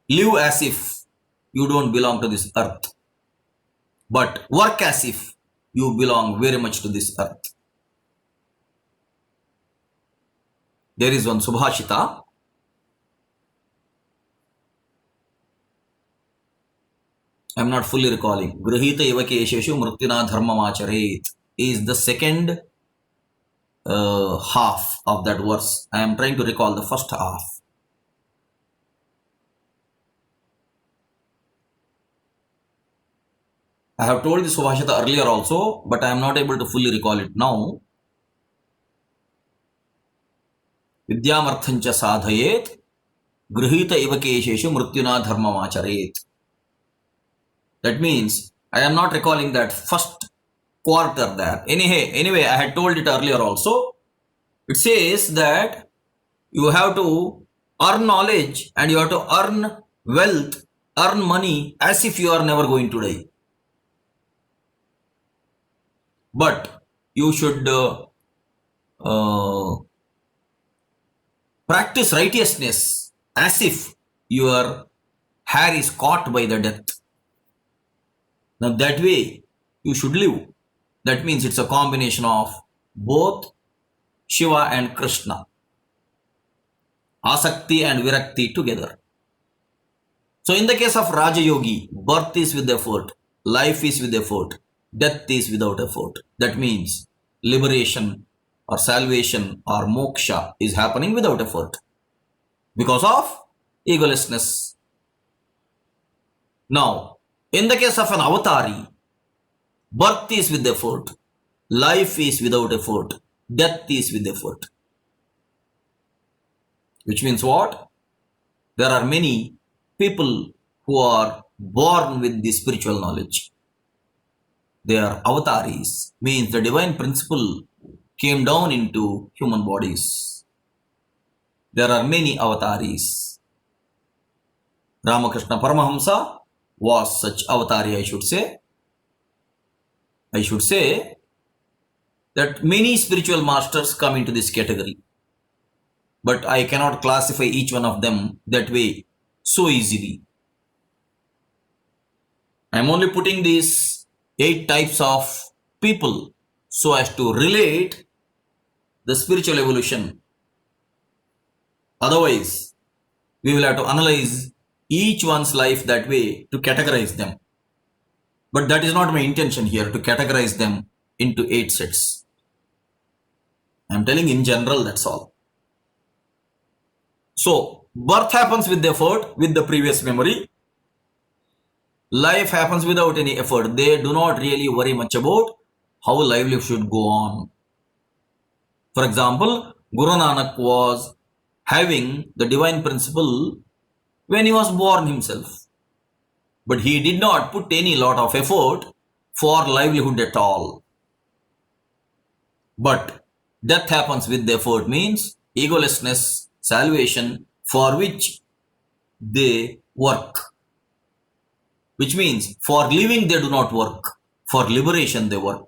live as if you don't belong to this earth, but work as if you belong very much to this earth. There is one Subhashita. I am not fully recalling. Grihita evakesheshu mrutyuna dharmamacharet is the second half of that verse. I am trying to recall the first half. I have told this Subhashita earlier also, but I am not able to fully recall it now. Vidyamarthancha sadhayet grihita evakesheshu mrutyuna dharmamacharet. That means I am not recalling that first quarter there. Anyway, I had told it earlier also. It says that you have to earn knowledge and you have to earn wealth, earn money as if you are never going to die. But you should uh, practice righteousness as if your hair is caught by the death. Now that way you should live. That means it's a combination of both Shiva and Krishna, Asakti and Virakti together. So in the case of Raja Yogi, birth is with effort, life is with effort, death is without effort. That means liberation or salvation or moksha is happening without effort because of egolessness. Now, in the case of an avatari, birth is with effort, life is without effort, death is with effort. Which means what? There are many people who are born with the spiritual knowledge. They are avataris, means the divine principle came down into human bodies. There are many avataris. Ramakrishna Paramahamsa was such avatari, I should say. I should say that many spiritual masters come into this category. But I cannot classify each one of them that way so easily. I am only putting these 8 types of people so as to relate the spiritual evolution. Otherwise, we will have to analyze each one's life that way to categorize them. But that is not my intention here, to categorize them into 8 sets. I am telling in general, that's all. So, birth happens with effort, with the previous memory. Life happens without any effort. They do not really worry much about how livelihood should go on. For example, Guru Nanak was having the divine principle when he was born himself. But he did not put any lot of effort for livelihood at all. But death happens with effort, means egolessness, salvation, for which they work. Which means for living they do not work, for liberation they work.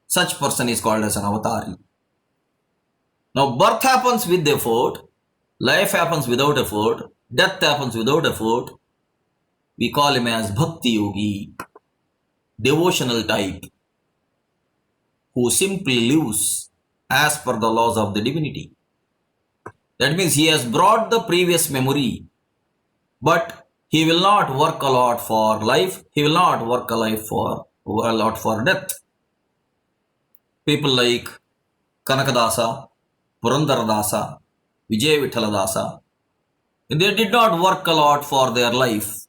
Such person is called as an avatari. Now birth happens with effort, life happens without effort, death happens without effort. We call him as bhakti yogi, devotional type, who simply lives as per the laws of the divinity. That means he has brought the previous memory, but he will not work a lot for life, he will not work a lot for death. People like Kanakadasa, Purandaradasa, Vijay Vittaladasa, they did not work a lot for their life,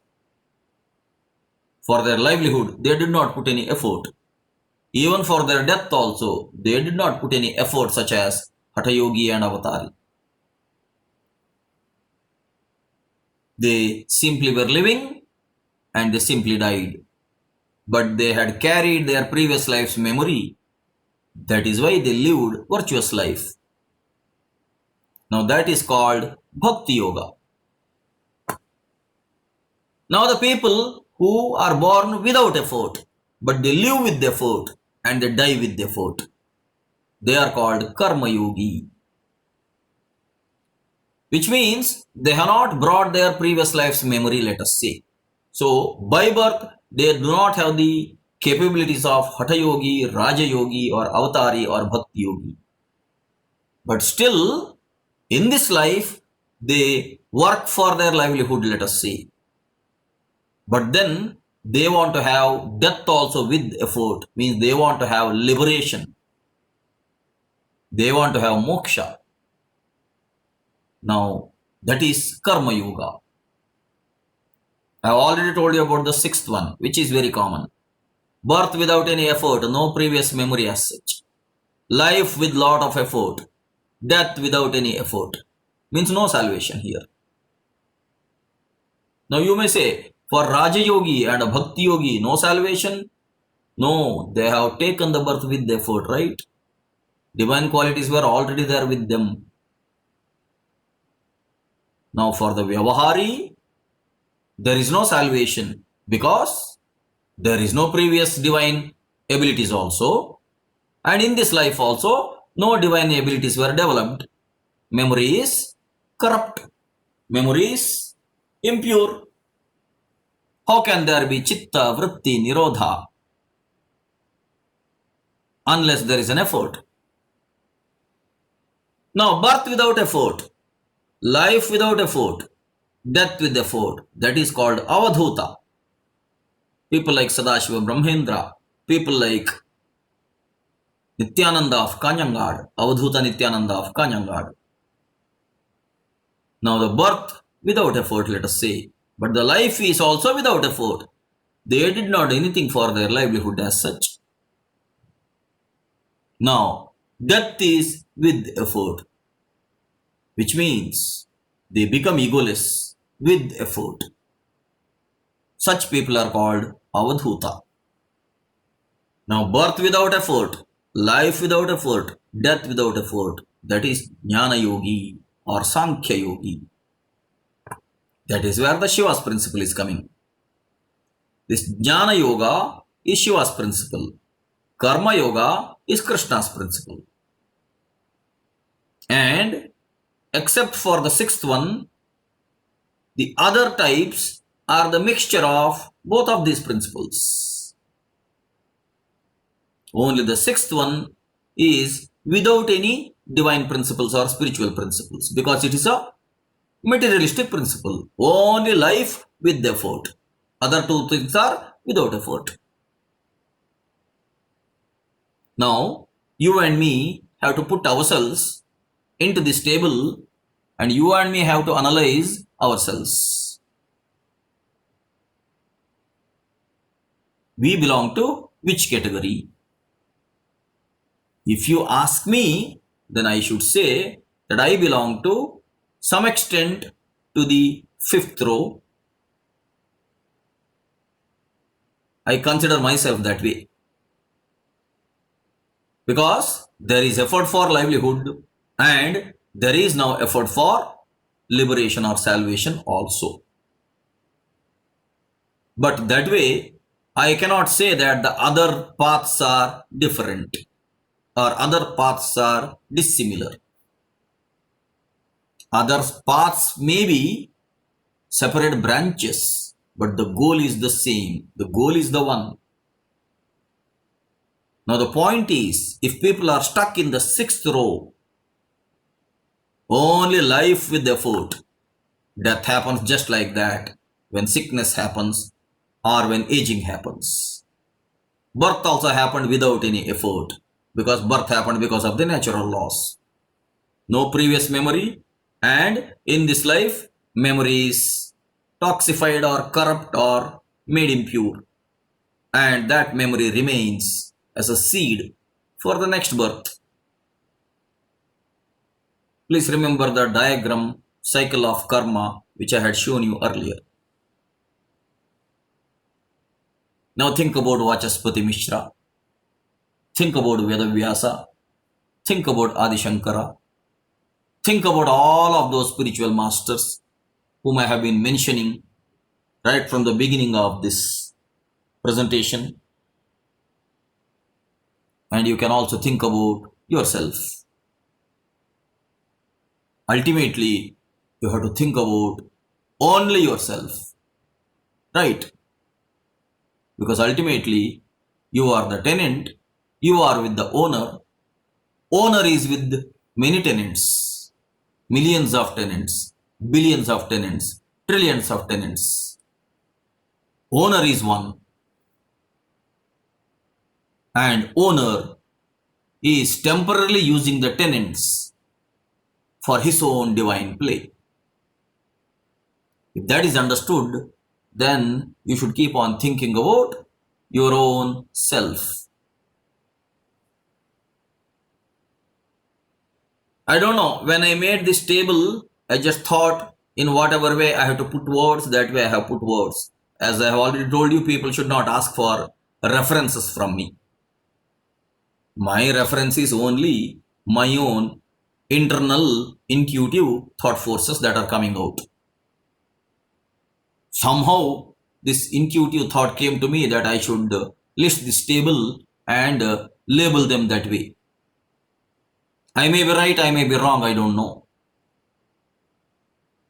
for their livelihood. They did not put any effort. Even for their death also, they did not put any effort, such as Hatha Yogi and Avatari. They simply were living and they simply died. But they had carried their previous life's memory. That is why they lived virtuous life. Now that is called Bhakti Yoga. Now the people who are born without effort, but they live with effort and they die with effort, they are called Karma Yogi. Which means they have not brought their previous life's memory, let us say. So by birth, they do not have the capabilities of Hatha Yogi, Raja Yogi or Avatari or Bhakti Yogi. But still, in this life, they work for their livelihood, let us say. But then they want to have death also with effort, means they want to have liberation. They want to have moksha. Now, that is Karma Yoga. I have already told you about the 6th one, which is very common. Birth without any effort, no previous memory as such. Life with lot of effort. Death without any effort. Means no salvation here. Now you may say, for Raja Yogi and a Bhakti Yogi, no salvation? No, they have taken the birth with effort, right? Divine qualities were already there with them. Now for the Vyavahari, there is no salvation because there is no previous divine abilities also. And in this life also, no divine abilities were developed. Memory is corrupt. Memory is impure. How can there be chitta, vritti, nirodha unless there is an effort? Now, birth without effort, life without effort, death with effort, that is called avadhuta. People like Sadashiva Brahmendra, people like Nityananda of Kanyangad, Avadhuta Nityananda of Kanyangad. Now the birth without effort, let us say, but the life is also without effort. They did not do anything for their livelihood as such. Now, death is with effort, which means they become egoless with effort. Such people are called avadhuta. Now, birth without effort, life without effort, death without effort, that is jnana yogi or sankhya yogi. That is where the Shiva's principle is coming. This jnana yoga is Shiva's principle. Karma yoga is Krishna's principle. And except for the sixth one, the other types are the mixture of both of these principles. Only the sixth one is without any divine principles or spiritual principles, because it is a materialistic principle. Only life with effort. Other two things are without effort. Now, you and me have to put ourselves into this table, and you and me have to analyze ourselves. We belong to which category? If you ask me, then I should say that I belong to some extent to the fifth row. I consider myself that way, because there is effort for livelihood and there is now effort for liberation or salvation also. But that way, I cannot say that the other paths are different or other paths are dissimilar. Other paths may be separate branches, but the goal is the same. The goal is the one. Now the point is, if people are stuck in the sixth row, only life with effort, death happens just like that when sickness happens or when aging happens. Birth also happened without any effort, because birth happened because of the natural laws. No previous memory, and in this life, memory is toxified or corrupt or made impure, and that memory remains as a seed for the next birth. Please remember the diagram cycle of karma which I had shown you earlier. Now think about Vachaspati Mishra, think about Vedavyasa, think about Adi Shankara, think about all of those spiritual masters whom I have been mentioning right from the beginning of this presentation. And you can also think about yourself. Ultimately, you have to think about only yourself, right? Because ultimately, you are the tenant, you are with the owner. Owner is with many tenants, millions of tenants, billions of tenants, trillions of tenants. Owner is one, and owner is temporarily using the tenants for his own divine play. If that is understood, then you should keep on thinking about your own self. I don't know, when I made this table, I just thought in whatever way I have to put words, that way I have put words. As I have already told you, people should not ask for references from me. My reference is only my own internal intuitive thought forces that are coming out. Somehow this intuitive thought came to me that I should list this table and label them that way. I may be right, I may be wrong, I don't know.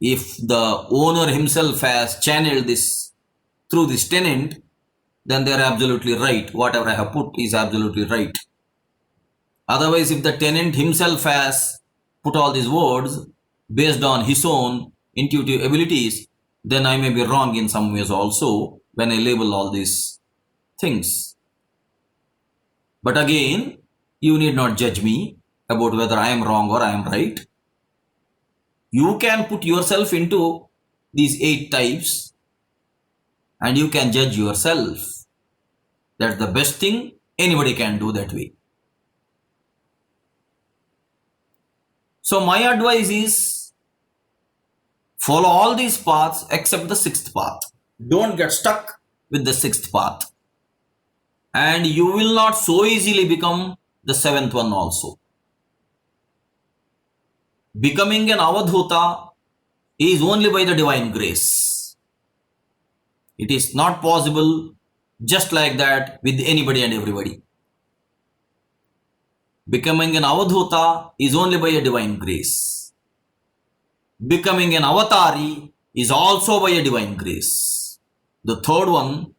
If the owner himself has channeled this through this tenant, then they are absolutely right. Whatever I have put is absolutely right. Otherwise, if the tenant himself has put all these words based on his own intuitive abilities, then I may be wrong in some ways also when I label all these things. But again, you need not judge me about whether I am wrong or I am right. You can put yourself into these 8 types and you can judge yourself. That's the best thing anybody can do that way. So my advice is follow all these paths except the 6th path. Don't get stuck with the 6th path. And you will not so easily become the 7th one also. Becoming an avadhuta is only by the divine grace. It is not possible just like that with anybody and everybody. Becoming an avadhuta is only by a divine grace. Becoming an avatari is also by a divine grace. The 3rd one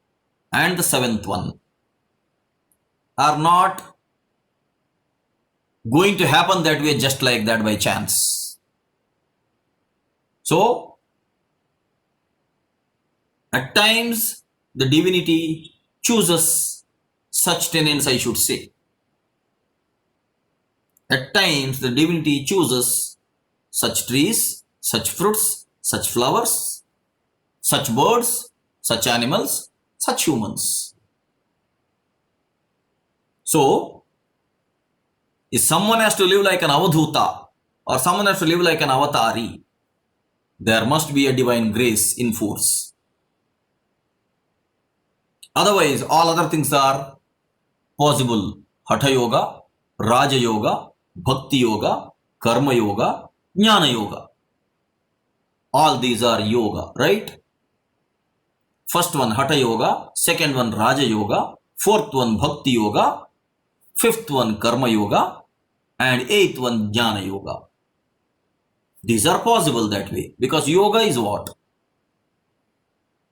and the 7th one are not going to happen that way just like that by chance. So, at times the divinity chooses such tenants, I should say. At times the divinity chooses such trees, such fruits, such flowers, such birds, such animals, such humans. So, if someone has to live like an avadhuta or someone has to live like an avatari, there must be a divine grace in force. Otherwise, all other things are possible. Hatha yoga, Raja yoga, Bhakti yoga, Karma yoga, Jnana yoga. All these are yoga, right? First one Hatha yoga, second one Raja yoga, 4th one Bhakti yoga, 5th one Karma yoga, and 8th one Jnana yoga. These are possible that way because yoga is what?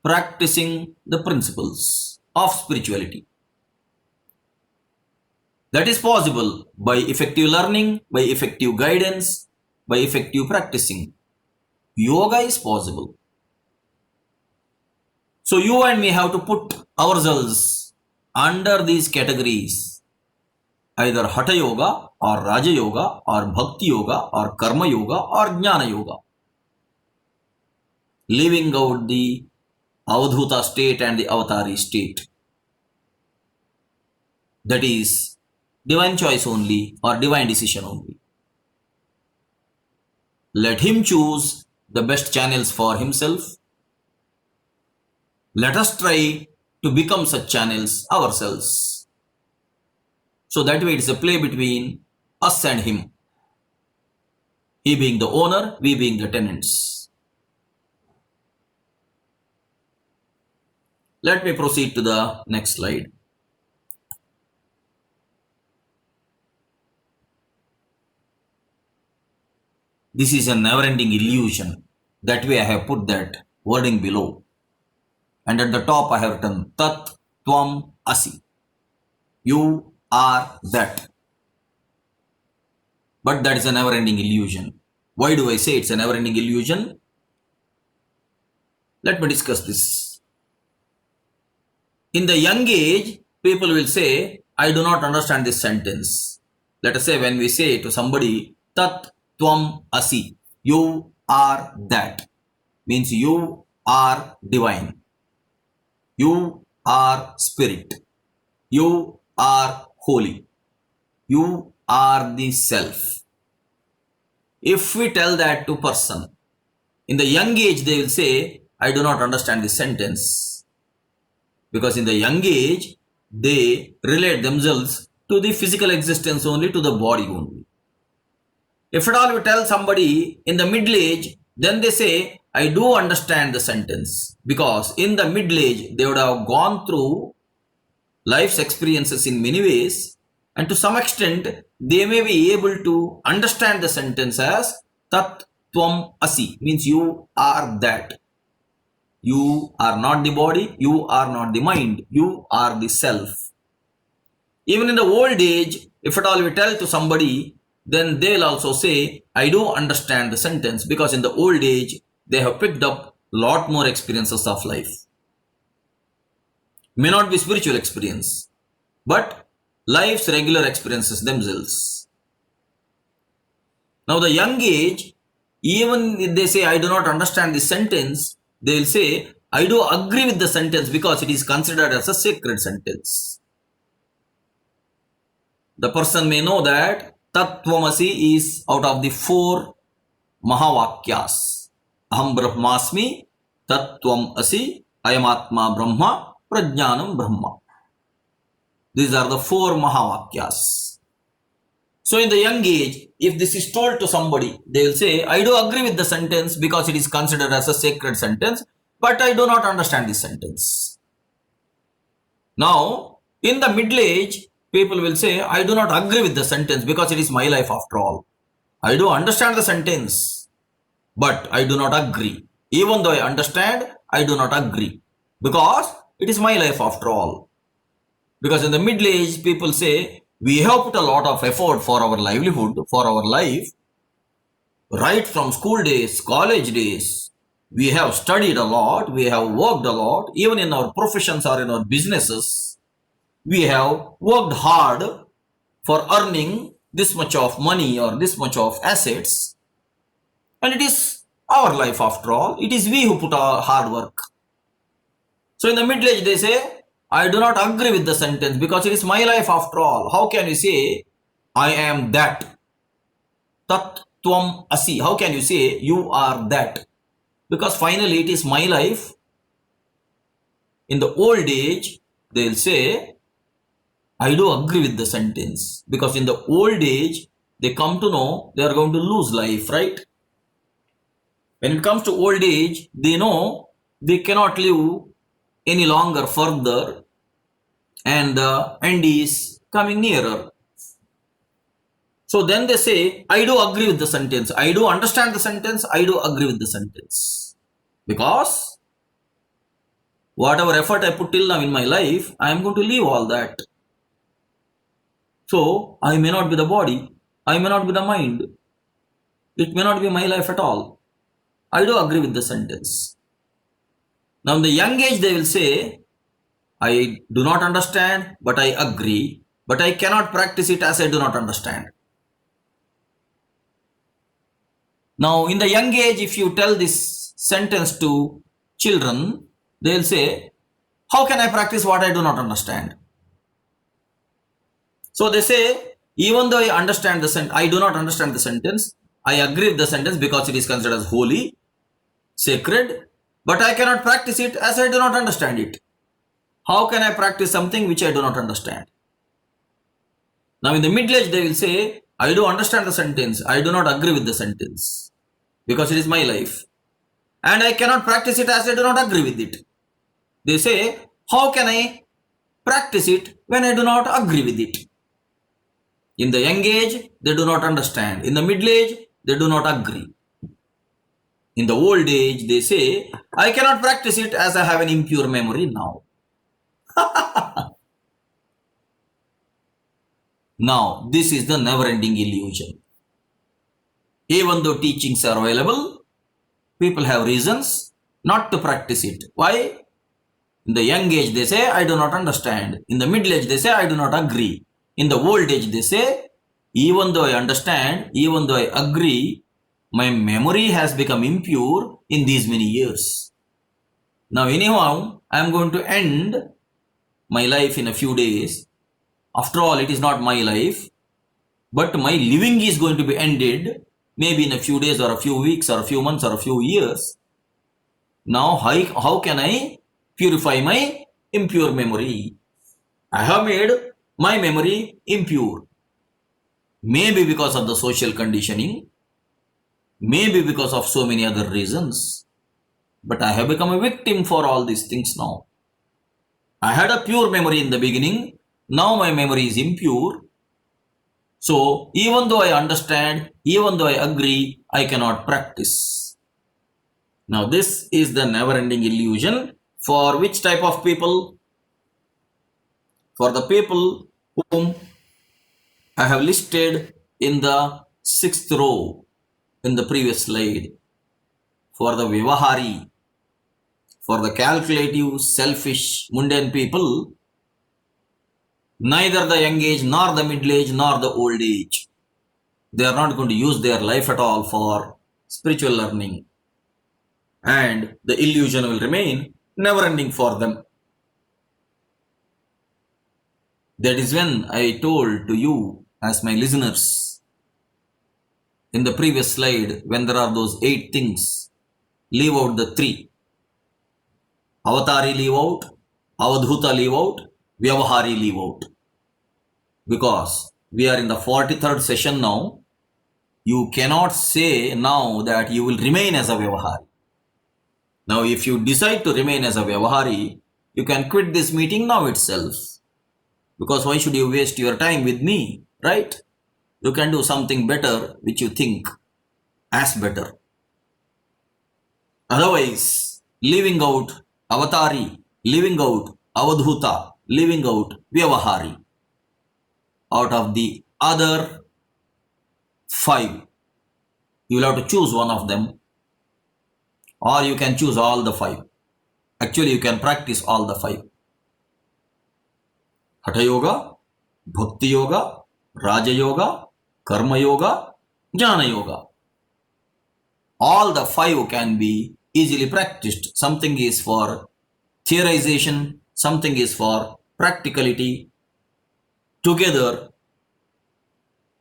Practicing the principles of spirituality. That is possible by effective learning, by effective guidance, by effective practicing. Yoga is possible. So you and me have to put ourselves under these categories, either Hatha yoga or Raja yoga or Bhakti yoga or Karma yoga or Jnana yoga. Leaving out the Avadhuta state and the Avatari state. That is divine choice only or divine decision only. Let him choose the best channels for himself. Let us try to become such channels ourselves. So that way it is a play between us and him. He being the owner, we being the tenants. Let me proceed to the next slide. This is a never-ending illusion. That way I have put that wording below. And at the top I have written Tat Tvam Asi. You are that. But that is a never-ending illusion. Why do I say it's a never-ending illusion? Let me discuss this. In the young age, people will say, I do not understand this sentence. Let us say when we say to somebody, Tat Tvam Asi, you are that, means you are divine, you are spirit, you are holy, you are the self. If we tell that to a person, in the young age they will say, I do not understand this sentence. Because in the young age, they relate themselves to the physical existence only, to the body only. If at all you tell somebody in the middle age, then they say, I do understand the sentence. Because in the middle age, they would have gone through life's experiences in many ways, and to some extent, they may be able to understand the sentence as Tat Tvam Asi, means you are that. You are not the body, you are not the mind, you are the self. Even in the old age, if at all we tell to somebody, then they'll also say, I do understand the sentence, because in the old age, they have picked up a lot more experiences of life. May not be spiritual experience, but life's regular experiences themselves. Now, the young age, even if they say, I do not understand this sentence, they will say, I do agree with the sentence because it is considered as a sacred sentence. The person may know that Tattvamasi is out of the 4 Mahavakyas. Aham Brahmasmi, Tattvam Asi, Ayamatma Brahma, Prajnanam Brahma. These are the 4 Mahavakyas. So in the young age, if this is told to somebody, they will say, I do agree with the sentence because it is considered as a sacred sentence, but I do not understand this sentence. Now, in the middle age, people will say, I do not agree with the sentence because it is my life after all. I do understand the sentence, but I do not agree. Even though I understand, I do not agree because it is my life after all. Because in the middle age, people say, we have put a lot of effort for our livelihood, for our life, right from school days, college days. We have studied a lot, we have worked a lot, even in our professions or in our businesses. We have worked hard for earning this much of money or this much of assets. And it is our life after all. It is we who put our hard work. So in the middle age, they say, I do not agree with the sentence because it is my life after all. How can you say, I am that? Tat Tvam Asi. How can you say, you are that? Because finally it is my life. In the old age, they will say, I do agree with the sentence. Because in the old age, they come to know they are going to lose life, right? When it comes to old age, they know they cannot live any longer further and the end is coming nearer. So then they say, I do agree with the sentence. I do understand the sentence. I do agree with the sentence. Because whatever effort I put till now in my life, I am going to leave all that. So I may not be the body. I may not be the mind. It may not be my life at all. I do agree with the sentence. Now in the young age, they will say, I do not understand, but I agree, but I cannot practice it as I do not understand. Now, in the young age, if you tell this sentence to children, they will say, how can I practice what I do not understand? So they say, even though I understand the I do not understand the sentence, I agree with the sentence because it is considered as holy, sacred, but I cannot practice it as I do not understand it. How can I practice something which I do not understand? Now in the middle age, they will say, I do understand the sentence. I do not agree with the sentence because it is my life. And I cannot practice it as I do not agree with it. They say, how can I practice it when I do not agree with it? In the young age, they do not understand. In the middle age, they do not agree. In the old age, they say, I cannot practice it as I have an impure memory now. Now, this is the never-ending illusion. Even though teachings are available, people have reasons not to practice it. Why? In the young age, they say, I do not understand. In the middle age, they say, I do not agree. In the old age, they say, even though I understand, even though I agree, my memory has become impure in these many years. Now, anyhow, I am going to end my life in a few days. After all, it is not my life, but my living is going to be ended maybe in a few days or a few weeks or a few months or a few years. Now, how can I purify my impure memory? I have made my memory impure. Maybe because of the social conditioning, maybe because of so many other reasons, but I have become a victim for all these things now. I had a pure memory in the beginning. Now my memory is impure. So even though I understand, even though I agree, I cannot practice. Now this is the never-ending illusion. For which type of people? For the people whom I have listed in the 6th row in the previous slide. For the Vivahari, for the calculative, selfish, mundane people, neither the young age, nor the middle age, nor the old age, they are not going to use their life at all for spiritual learning. And the illusion will remain never ending for them. That is when I told to you as my listeners in the previous slide, when there are those 8 things, leave out the 3. Avatari leave out, Avadhuta leave out, Vyavahari leave out. Because we are in the 43rd session now, you cannot say now that you will remain as a Vyavahari. Now if you decide to remain as a Vyavahari, you can quit this meeting now itself. Because why should you waste your time with me, right? You can do something better which you think as better. Otherwise, leaving out Avatari, leaving out Avadhuta, leaving out Vyavahari, out of the other 5, you will have to choose one of them, or you can choose all the 5. Actually, you can practice all the 5. Hatha Yoga, Bhakti Yoga, Raja Yoga, Karma Yoga, Jnana Yoga. All the 5 can be easily practiced. Something is for theorization, something is for practicality. Together,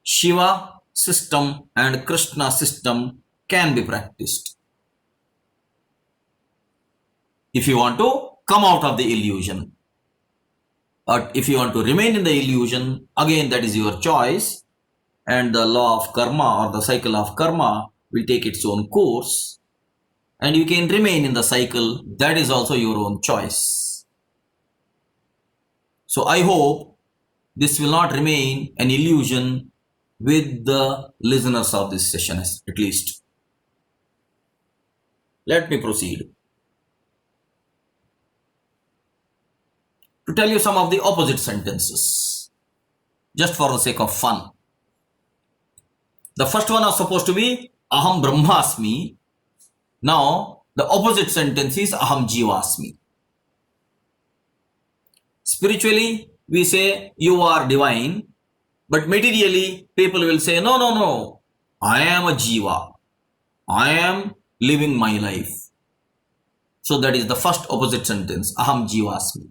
Shiva system and Krishna system can be practiced. If you want to come out of the illusion. But if you want to remain in the illusion, again that is your choice, and the law of karma or the cycle of karma will take its own course, and you can remain in the cycle. That is also your own choice. So I hope this will not remain an illusion with the listeners of this session at least. Let me proceed to tell you some of the opposite sentences, just for the sake of fun. The first one was supposed to be Aham Brahmasmi. Now, the opposite sentence is Aham Jivasmi. Spiritually, we say you are divine, but materially, people will say, no, no, no, I am a Jiva. I am living my life. So that is the first opposite sentence, Aham Jivasmi.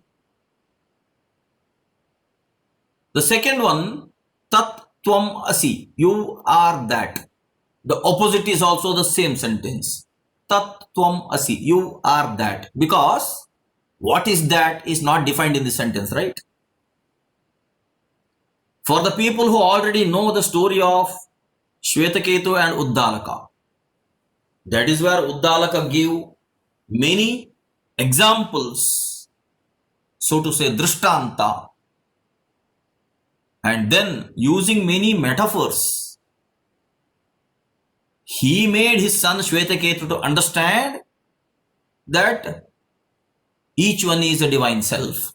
The second one, Tat Tvam Asi, you are that. The opposite is also the same sentence. Tat Tvam Asi, you are that. Because what is that is not defined in the sentence, right? For the people who already know the story of Shvetaketu and Uddalaka, that is where Uddalaka gave many examples, so to say, drishtanta, and then using many metaphors, he made his son Shvetaketu to understand that each one is a divine self.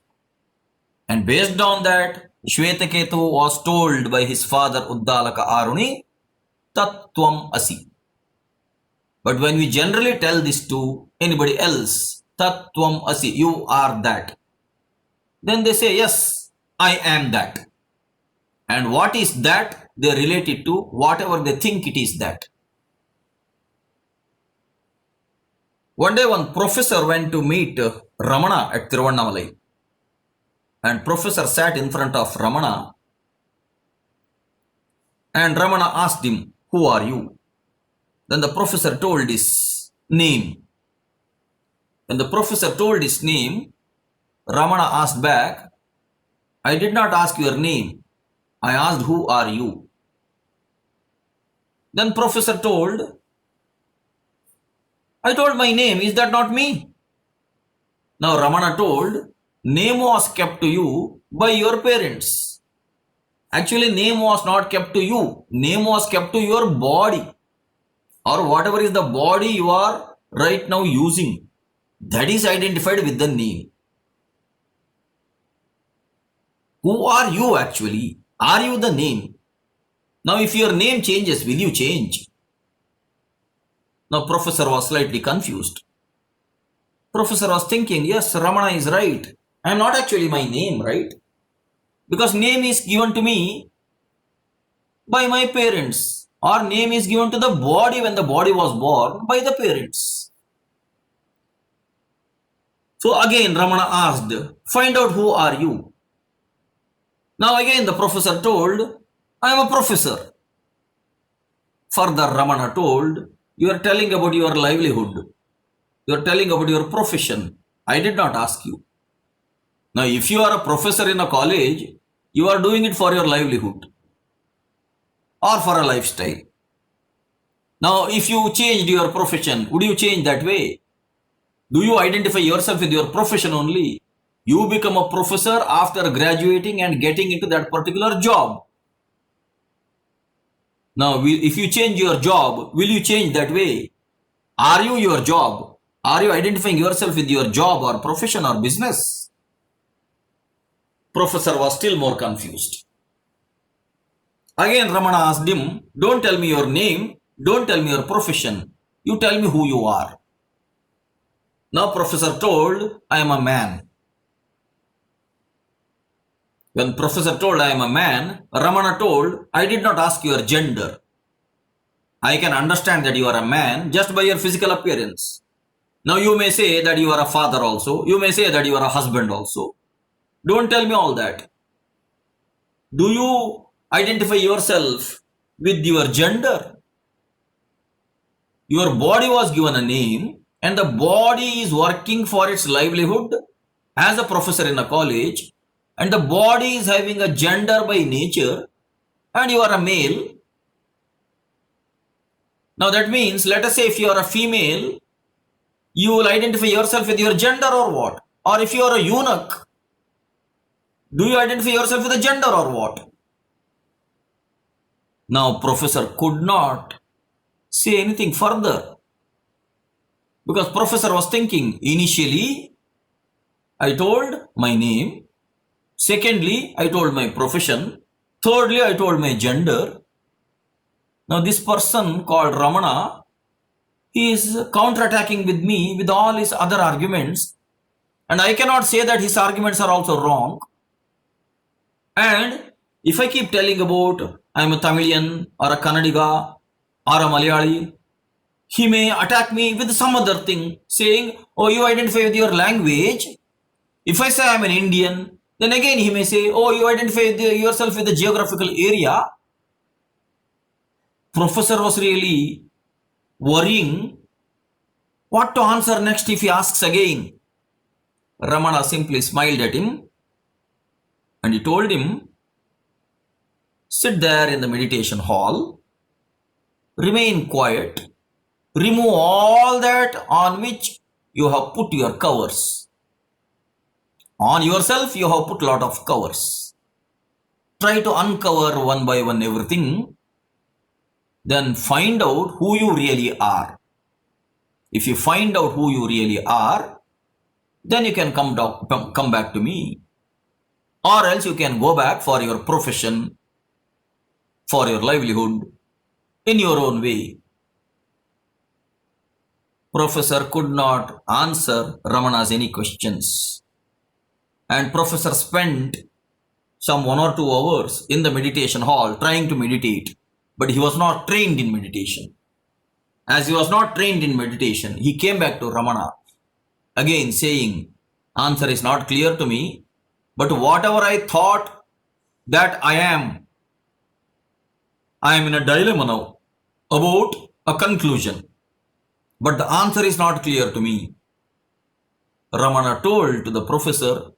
And based on that, Shvetaketu was told by his father Uddalaka Aruni, Tat Tvam Asi. But when we generally tell this to anybody else, Tat Tvam Asi, you are that, then they say, yes, I am that. And what is that? They relate it to whatever they think it is that. One day one professor went to meet Ramana at Tiruvannamalai. And professor sat in front of Ramana. And Ramana asked him, who are you? Then the professor told his name. When the professor told his name, Ramana asked back, I did not ask your name. I asked, who are you? Then professor told, I told my name. Is that not me? Now Ramana told, name was kept to you by your parents. Actually, name was not kept to you. Name was kept to your body, or whatever is the body you are right now using. That is identified with the name. Who are you actually? Are you the name? Now, if your name changes, will you change? Now, professor was slightly confused. Professor was thinking, yes, Ramana is right. I am not actually my name, right? Because name is given to me by my parents, or name is given to the body when the body was born by the parents. So again, Ramana asked, find out who are you. Now again the professor told, I am a professor. Further, Ramana told, you are telling about your livelihood. You are telling about your profession. I did not ask you. Now, if you are a professor in a college, you are doing it for your livelihood or for a lifestyle. Now, if you changed your profession, would you change that way? Do you identify yourself with your profession only? You become a professor after graduating and getting into that particular job. Now, if you change your job, will you change that way? Are you your job? Are you identifying yourself with your job or profession or business? Professor was still more confused. Again, Ramana asked him, don't tell me your name, don't tell me your profession, you tell me who you are. Now, professor told, I am a man. When professor told, I am a man, Ramana told, I did not ask your gender. I can understand that you are a man just by your physical appearance. Now, you may say that you are a father also. You may say that you are a husband also. Don't tell me all that. Do you identify yourself with your gender? Your body was given a name, and the body is working for its livelihood as a professor in a college, and the body is having a gender by nature, and you are a male. Now that means, let us say if you are a female, you will identify yourself with your gender or what? Or if you are a eunuch, do you identify yourself with a gender or what? Now professor could not say anything further, because professor was thinking, initially I told my name, secondly I told my profession, thirdly I told my gender. Now this person called Ramana, he is counterattacking with me with all his other arguments, and I cannot say that his arguments are also wrong. And if I keep telling about I am a Tamilian or a Kannadiga or a Malayali, he may attack me with some other thing, saying, oh, you identify with your language. If I say I am an Indian, then again he may say, oh, you identify yourself with the geographical area. Professor was really worrying what to answer next if he asks again. Ramana simply smiled at him and he told him, sit there in the meditation hall, remain quiet, remove all that on which you have put your covers. On yourself you have put a lot of covers. Try to uncover one by one everything, then find out who you really are. If you find out who you really are, then you can come back to me. Or else you can go back for your profession, for your livelihood, in your own way. Professor could not answer Ramana's any questions. And professor spent some 1 or 2 hours in the meditation hall trying to meditate. But he was not trained in meditation. As he was not trained in meditation, he came back to Ramana, again saying, answer is not clear to me, but whatever I thought that I am in a dilemma now about a conclusion. But the answer is not clear to me. Ramana told to the professor,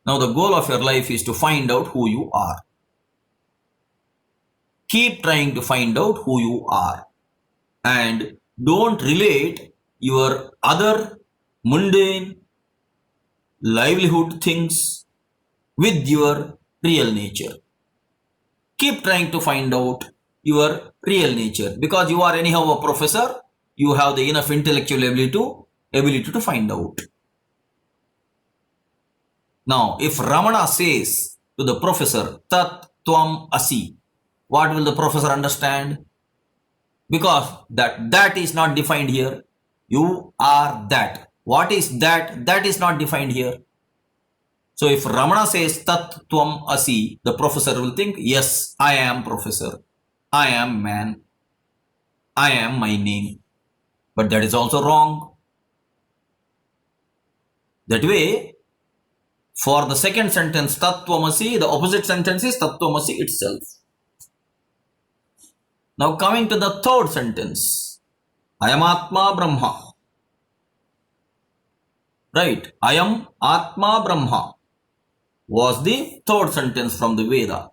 now the goal of your life is to find out who you are. Keep trying to find out who you are. And don't relate your other mundane, livelihood things with your real nature. Keep trying to find out your real nature, because you are anyhow a professor. You have the enough intellectual ability to find out. Now, if Ramana says to the professor, Tat Tvam Asi, what will the professor understand? Because that is not defined here. You are that. What is that? That is not defined here. So if Ramana says Tat Tvam Asi, the professor will think, yes, I am professor. I am man. I am my name. But that is also wrong. That way, for the second sentence, Tat Tvam Asi, the opposite sentence is Tat Tvam Asi itself. Now coming to the third sentence, Ayam Atma Brahma. Right, Ayam Atma Brahma was the third sentence from the Veda.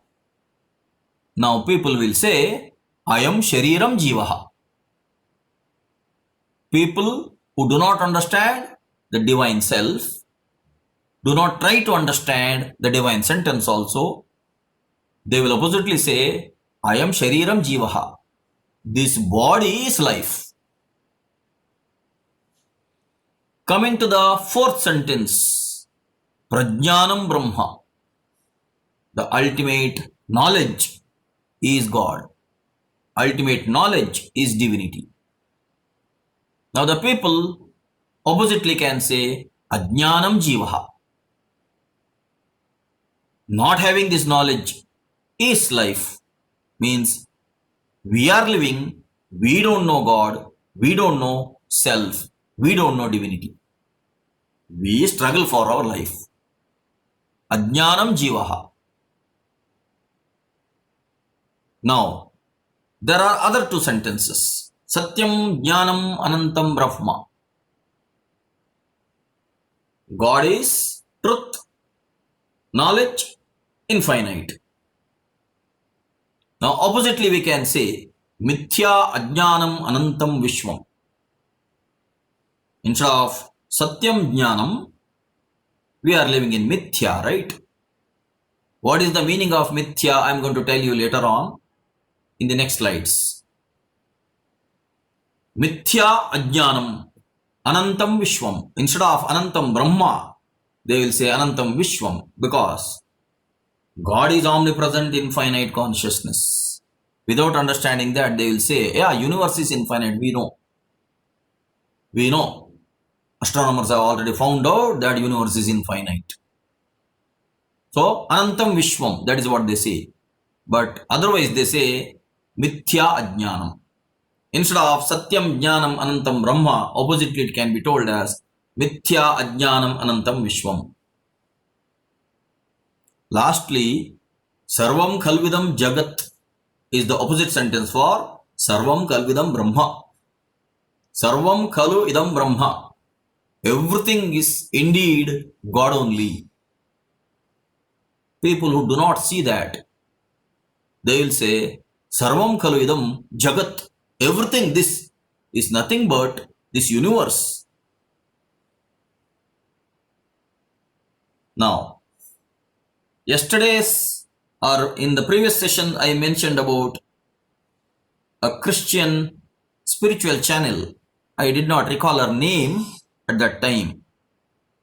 Now people will say, Ayam Shariram Jivaha. People who do not understand the divine self, do not try to understand the divine sentence also, they will oppositely say, Ayam Shariram Jivaha. This body is life. Coming to the fourth sentence, Prajnanam Brahma. The ultimate knowledge is God. Ultimate knowledge is divinity. Now the people oppositely can say, Ajnanam Jivaha. Not having this knowledge is life. Means we are living, we don't know God, we don't know self, we don't know divinity. We struggle for our life. Ajnanam Jivaha. Now, there are other two sentences. Satyam Jnanam Anantam Brahma. God is truth, knowledge, infinite. Now, oppositely we can say, Mithya Ajnanam Anantam Vishwam. Instead of Satyam Jnanam, we are living in Mithya, right? What is the meaning of Mithya? I am going to tell you later on in the next slides. Mithya Ajnanam Anantam Vishwam. Instead of Anantam Brahma, they will say Anantam Vishwam, because God is omnipresent, infinite consciousness. Without understanding that, they will say, yeah, universe is infinite, we know. We know. Astronomers have already found out that universe is infinite. So, Anantam Vishwam, that is what they say. But otherwise they say, Mithya Ajnanam. Instead of Satyam Jnanam Anantam Brahma, oppositely it can be told as Mithya Ajnanam Anantam Vishwam. Lastly, Sarvam Khalvidam Jagat is the opposite sentence for Sarvam Khalvidam Brahma. Sarvam Khalu Idam Brahma. Everything is indeed God only. People who do not see that, they will say, Sarvam Khalu Idam Jagat. Everything this is nothing but this universe. Now, yesterday's or in the previous session, I mentioned about a Christian spiritual channel. I did not recall her name at that time.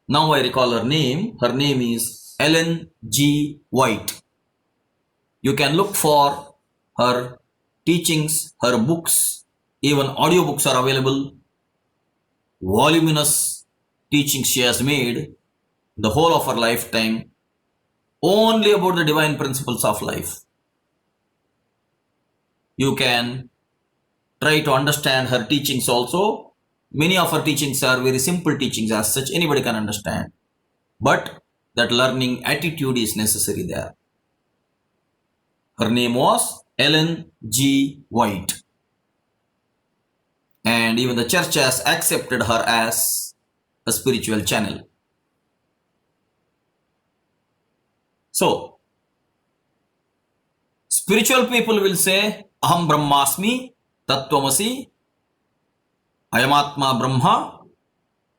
Now I recall her name. Her name is Ellen G. White. You can look for her teachings, her books, even audiobooks are available. Voluminous teachings she has made the whole of her lifetime, only about the divine principles of life. You can try to understand her teachings also. Many of her teachings are very simple teachings, as such anybody can understand. But that learning attitude is necessary there. Her name was Ellen G. White. And even the church has accepted her as a spiritual channel. So, spiritual people will say, Aham Brahmasmi, Tattvamasi, Ayamatma Brahma,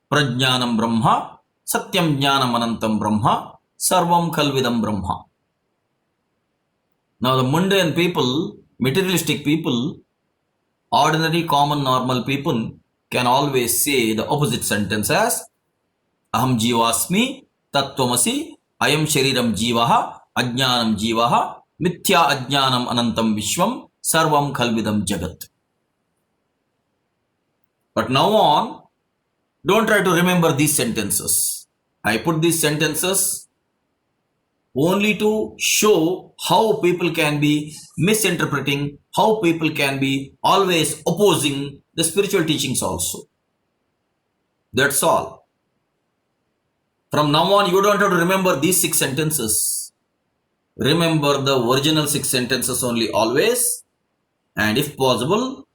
Prajnanam Brahma, Satyam Jnanam Anantam Brahma, Sarvam Khalvidam Brahma. Now the mundane people, materialistic people, ordinary, common, normal people can always say the opposite sentence as Aham Jivasmi, Tattvamasi, Ayam Shariram Jivaha, Ajnanam Jivaha, Mithya Ajnanam Anantam Vishwam, Sarvam Khalvidam Jagat. But now on, don't try to remember these sentences. I put these sentences only to show how people can be misinterpreting, how people can be always opposing the spiritual teachings also. That's all. From now on, you don't have to remember these 6 sentences. Remember the original 6 sentences only always. And if possible,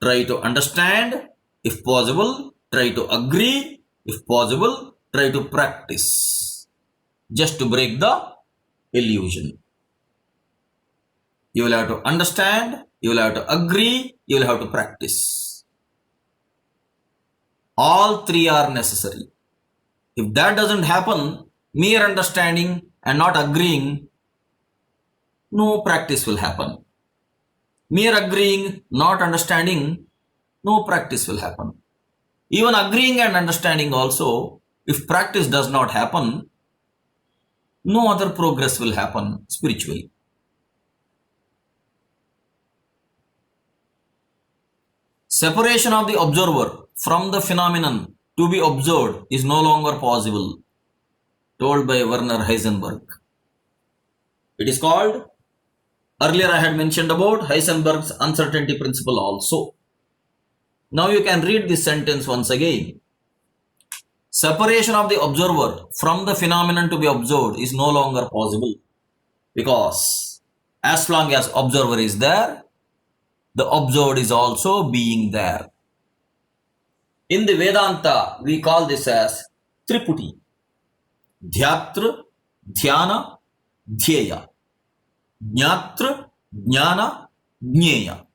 try to understand. If possible, try to agree. If possible, try to practice. Just to break the illusion. You will have to understand, you will have to agree, you will have to practice. All 3 are necessary. If that doesn't happen, mere understanding and not agreeing, no practice will happen. Mere agreeing, not understanding, no practice will happen. Even agreeing and understanding also, if practice does not happen, no other progress will happen spiritually. Separation of the observer from the phenomenon to be observed is no longer possible, told by Werner Heisenberg. It is called, earlier I had mentioned about Heisenberg's uncertainty principle also. Now you can read this sentence once again. Separation of the observer from the phenomenon to be observed is no longer possible, because as long as observer is there, the observed is also being there. In the Vedanta, we call this as Triputi. Dhyatra, Dhyana, Dhyeya. Jnatra, Jnana, Jneya.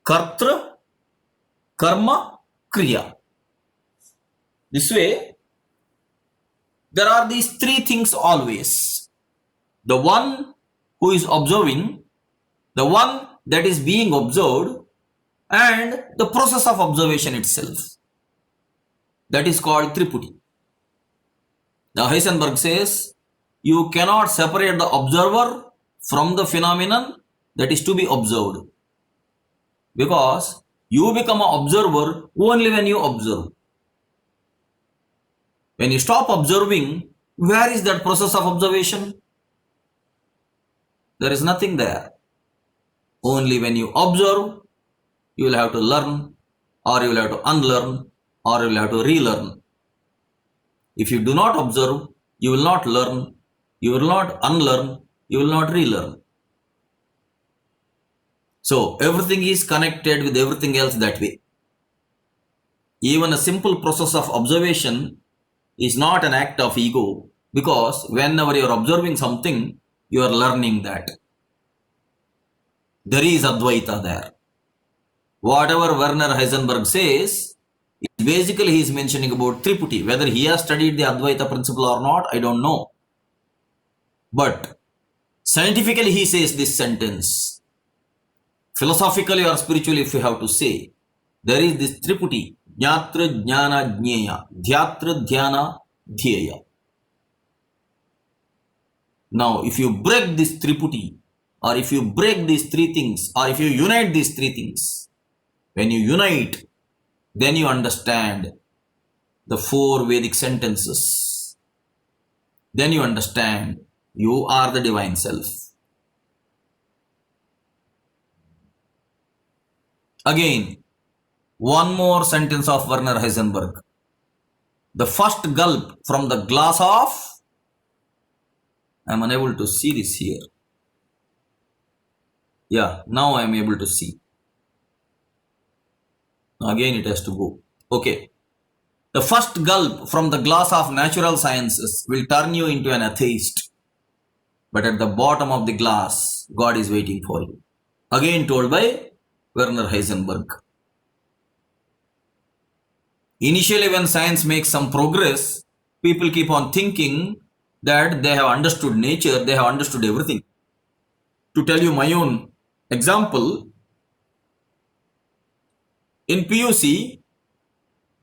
Kartra, Karma, Kriya. This way, there are these 3 things always. The one who is observing, the one that is being observed, and the process of observation itself. That is called Triputi. Now Heisenberg says, you cannot separate the observer from the phenomenon that is to be observed, because you become an observer only when you observe. When you stop observing, where is that process of observation? There is nothing there. Only when you observe, you will have to learn, or you will have to unlearn, or you will have to relearn. If you do not observe, you will not learn, you will not unlearn, you will not relearn. So everything is connected with everything else that way. Even a simple process of observation is not an act of ego, because whenever you are observing something, you are learning that. There is Advaita there. Whatever Werner Heisenberg says, basically he is mentioning about Triputi. Whether he has studied the Advaita principle or not, I don't know. But scientifically he says this sentence. Philosophically or spiritually, if you have to say, there is this Triputi. Jnatra, Jnana, Jneya. Dhyatra, Dhyana, Dhyeya. Now, if you break this Triputi, or if you break these 3 things, or if you unite these 3 things, when you unite, then you understand the 4 Vedic sentences. Then you understand you are the divine self. Again, one more sentence of Werner Heisenberg. The first gulp from the glass of, I am unable to see this here. Yeah, now I am able to see. Again it has to go. Okay. The first gulp from the glass of natural sciences will turn you into an atheist. But at the bottom of the glass, God is waiting for you. Again told by Werner Heisenberg. Initially, when science makes some progress, people keep on thinking that they have understood nature, they have understood everything. To tell you my own example, in PUC,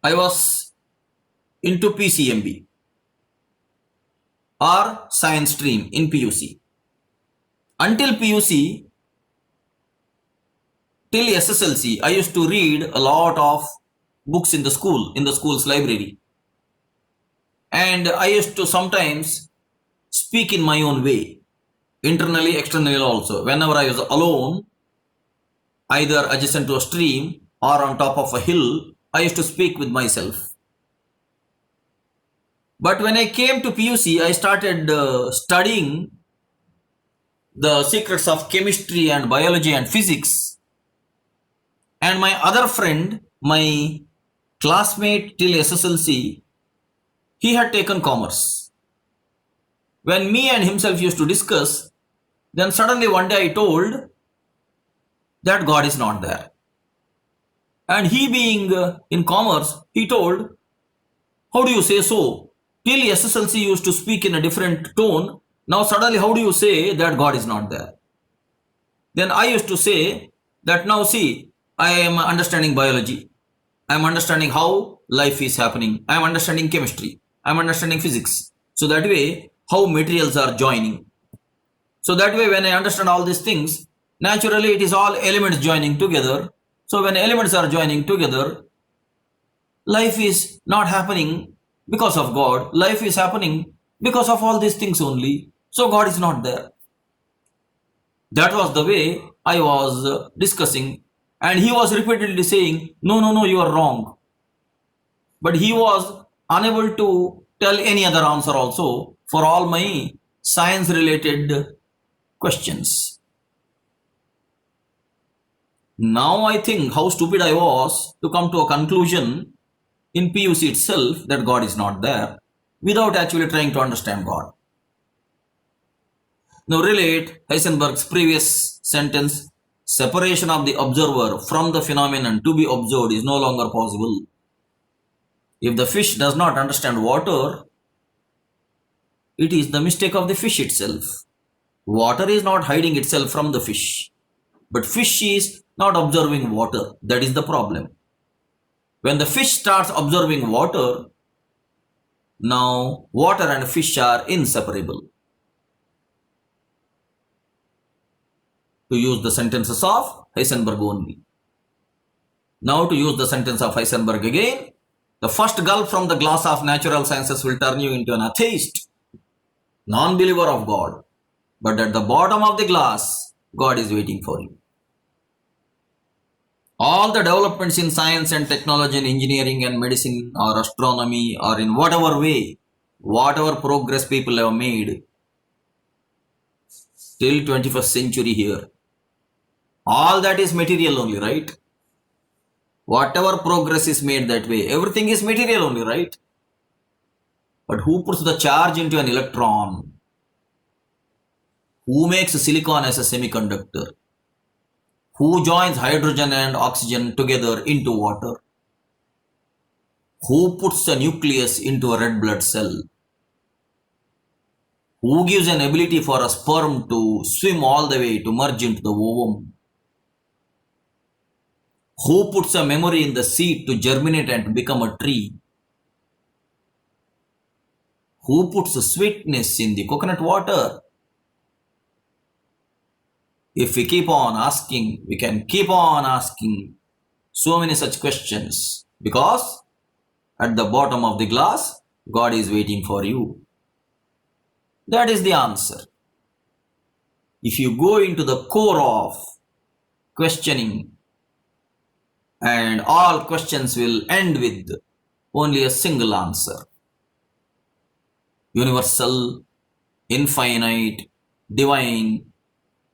I was into PCMB or science stream in PUC. Until PUC, till SSLC, I used to read a lot of books in the school's library. And I used to sometimes speak in my own way, internally, externally also. Whenever I was alone, either adjacent to a stream or on top of a hill, I used to speak with myself. But when I came to PUC, I started studying the secrets of chemistry and biology and physics. And my other friend, my classmate till SSLC, he had taken commerce. When me and himself used to discuss, then suddenly one day I told that God is not there. And he being in commerce, he told, how do you say so? Till SSLC used to speak in a different tone. Now suddenly how do you say that God is not there? Then I used to say that now see, I am understanding biology. I am understanding how life is happening. I am understanding chemistry. I am understanding physics. So that way, how materials are joining. So that way, when I understand all these things, naturally it is all elements joining together. So when elements are joining together, life is not happening because of God. Life is happening because of all these things only. So God is not there. That was the way I was discussing. And he was repeatedly saying, no, you are wrong. But he was unable to tell any other answer also for all my science related questions. Now I think how stupid I was to come to a conclusion in PUC itself that God is not there without actually trying to understand God. Now relate Heisenberg's previous sentence, separation of the observer from the phenomenon to be observed is no longer possible. If the fish does not understand water, it is the mistake of the fish itself. Water is not hiding itself from the fish, but fish is not observing water. That is the problem. When the fish starts observing water, now water and fish are inseparable. To use the sentences of Heisenberg only. Now to use the sentence of Heisenberg again, the first gulp from the glass of natural sciences will turn you into an atheist, non-believer of God. But at the bottom of the glass, God is waiting for you. All the developments in science and technology and engineering and medicine or astronomy or in whatever way, whatever progress people have made till 21st century here, all that is material only, right? Whatever progress is made that way, everything is material only, right? But who puts the charge into an electron? Who makes silicon as a semiconductor? Who joins hydrogen and oxygen together into water? Who puts a nucleus into a red blood cell? Who gives an ability for a sperm to swim all the way to merge into the ovum? Who puts a memory in the seed to germinate and to become a tree? Who puts a sweetness in the coconut water? If we keep on asking, we can keep on asking so many such questions because at the bottom of the glass, God is waiting for you. That is the answer. If you go into the core of questioning, and all questions will end with only a single answer. Universal, infinite, divine,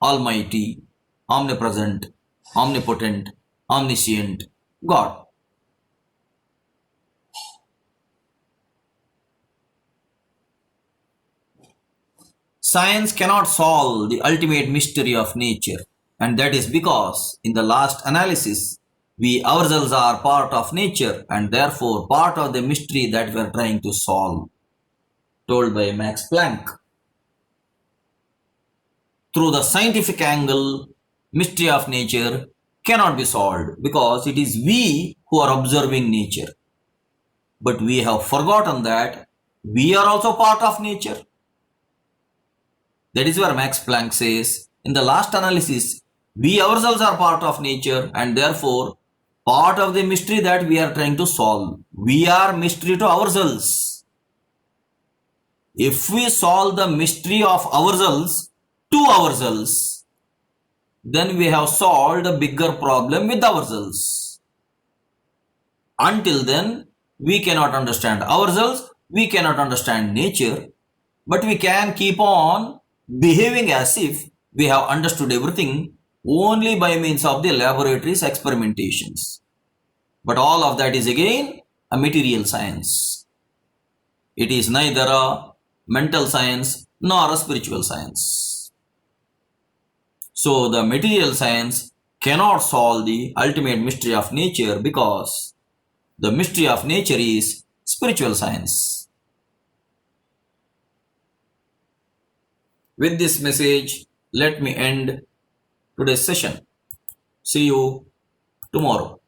almighty, omnipresent, omnipotent, omniscient, God. Science cannot solve the ultimate mystery of nature, and that is because, in the last analysis, We ourselves are part of nature and therefore part of the mystery that we are trying to solve. Told by Max Planck. Through the scientific angle, mystery of nature cannot be solved because it is we who are observing nature. But we have forgotten that we are also part of nature. That is where Max Planck says, in the last analysis, we ourselves are part of nature and therefore part of the mystery that we are trying to solve. We are mystery to ourselves. If we solve the mystery of ourselves to ourselves, then we have solved a bigger problem with ourselves. Until then, we cannot understand ourselves, we cannot understand nature, but we can keep on behaving as if we have understood everything only by means of the laboratory's experimentations. But all of that is again a material science. It is neither a mental science nor a spiritual science. So the material science cannot solve the ultimate mystery of nature because the mystery of nature is spiritual science. With this message, let me end today's session. See you tomorrow.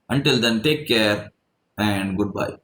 Until then, take care and goodbye.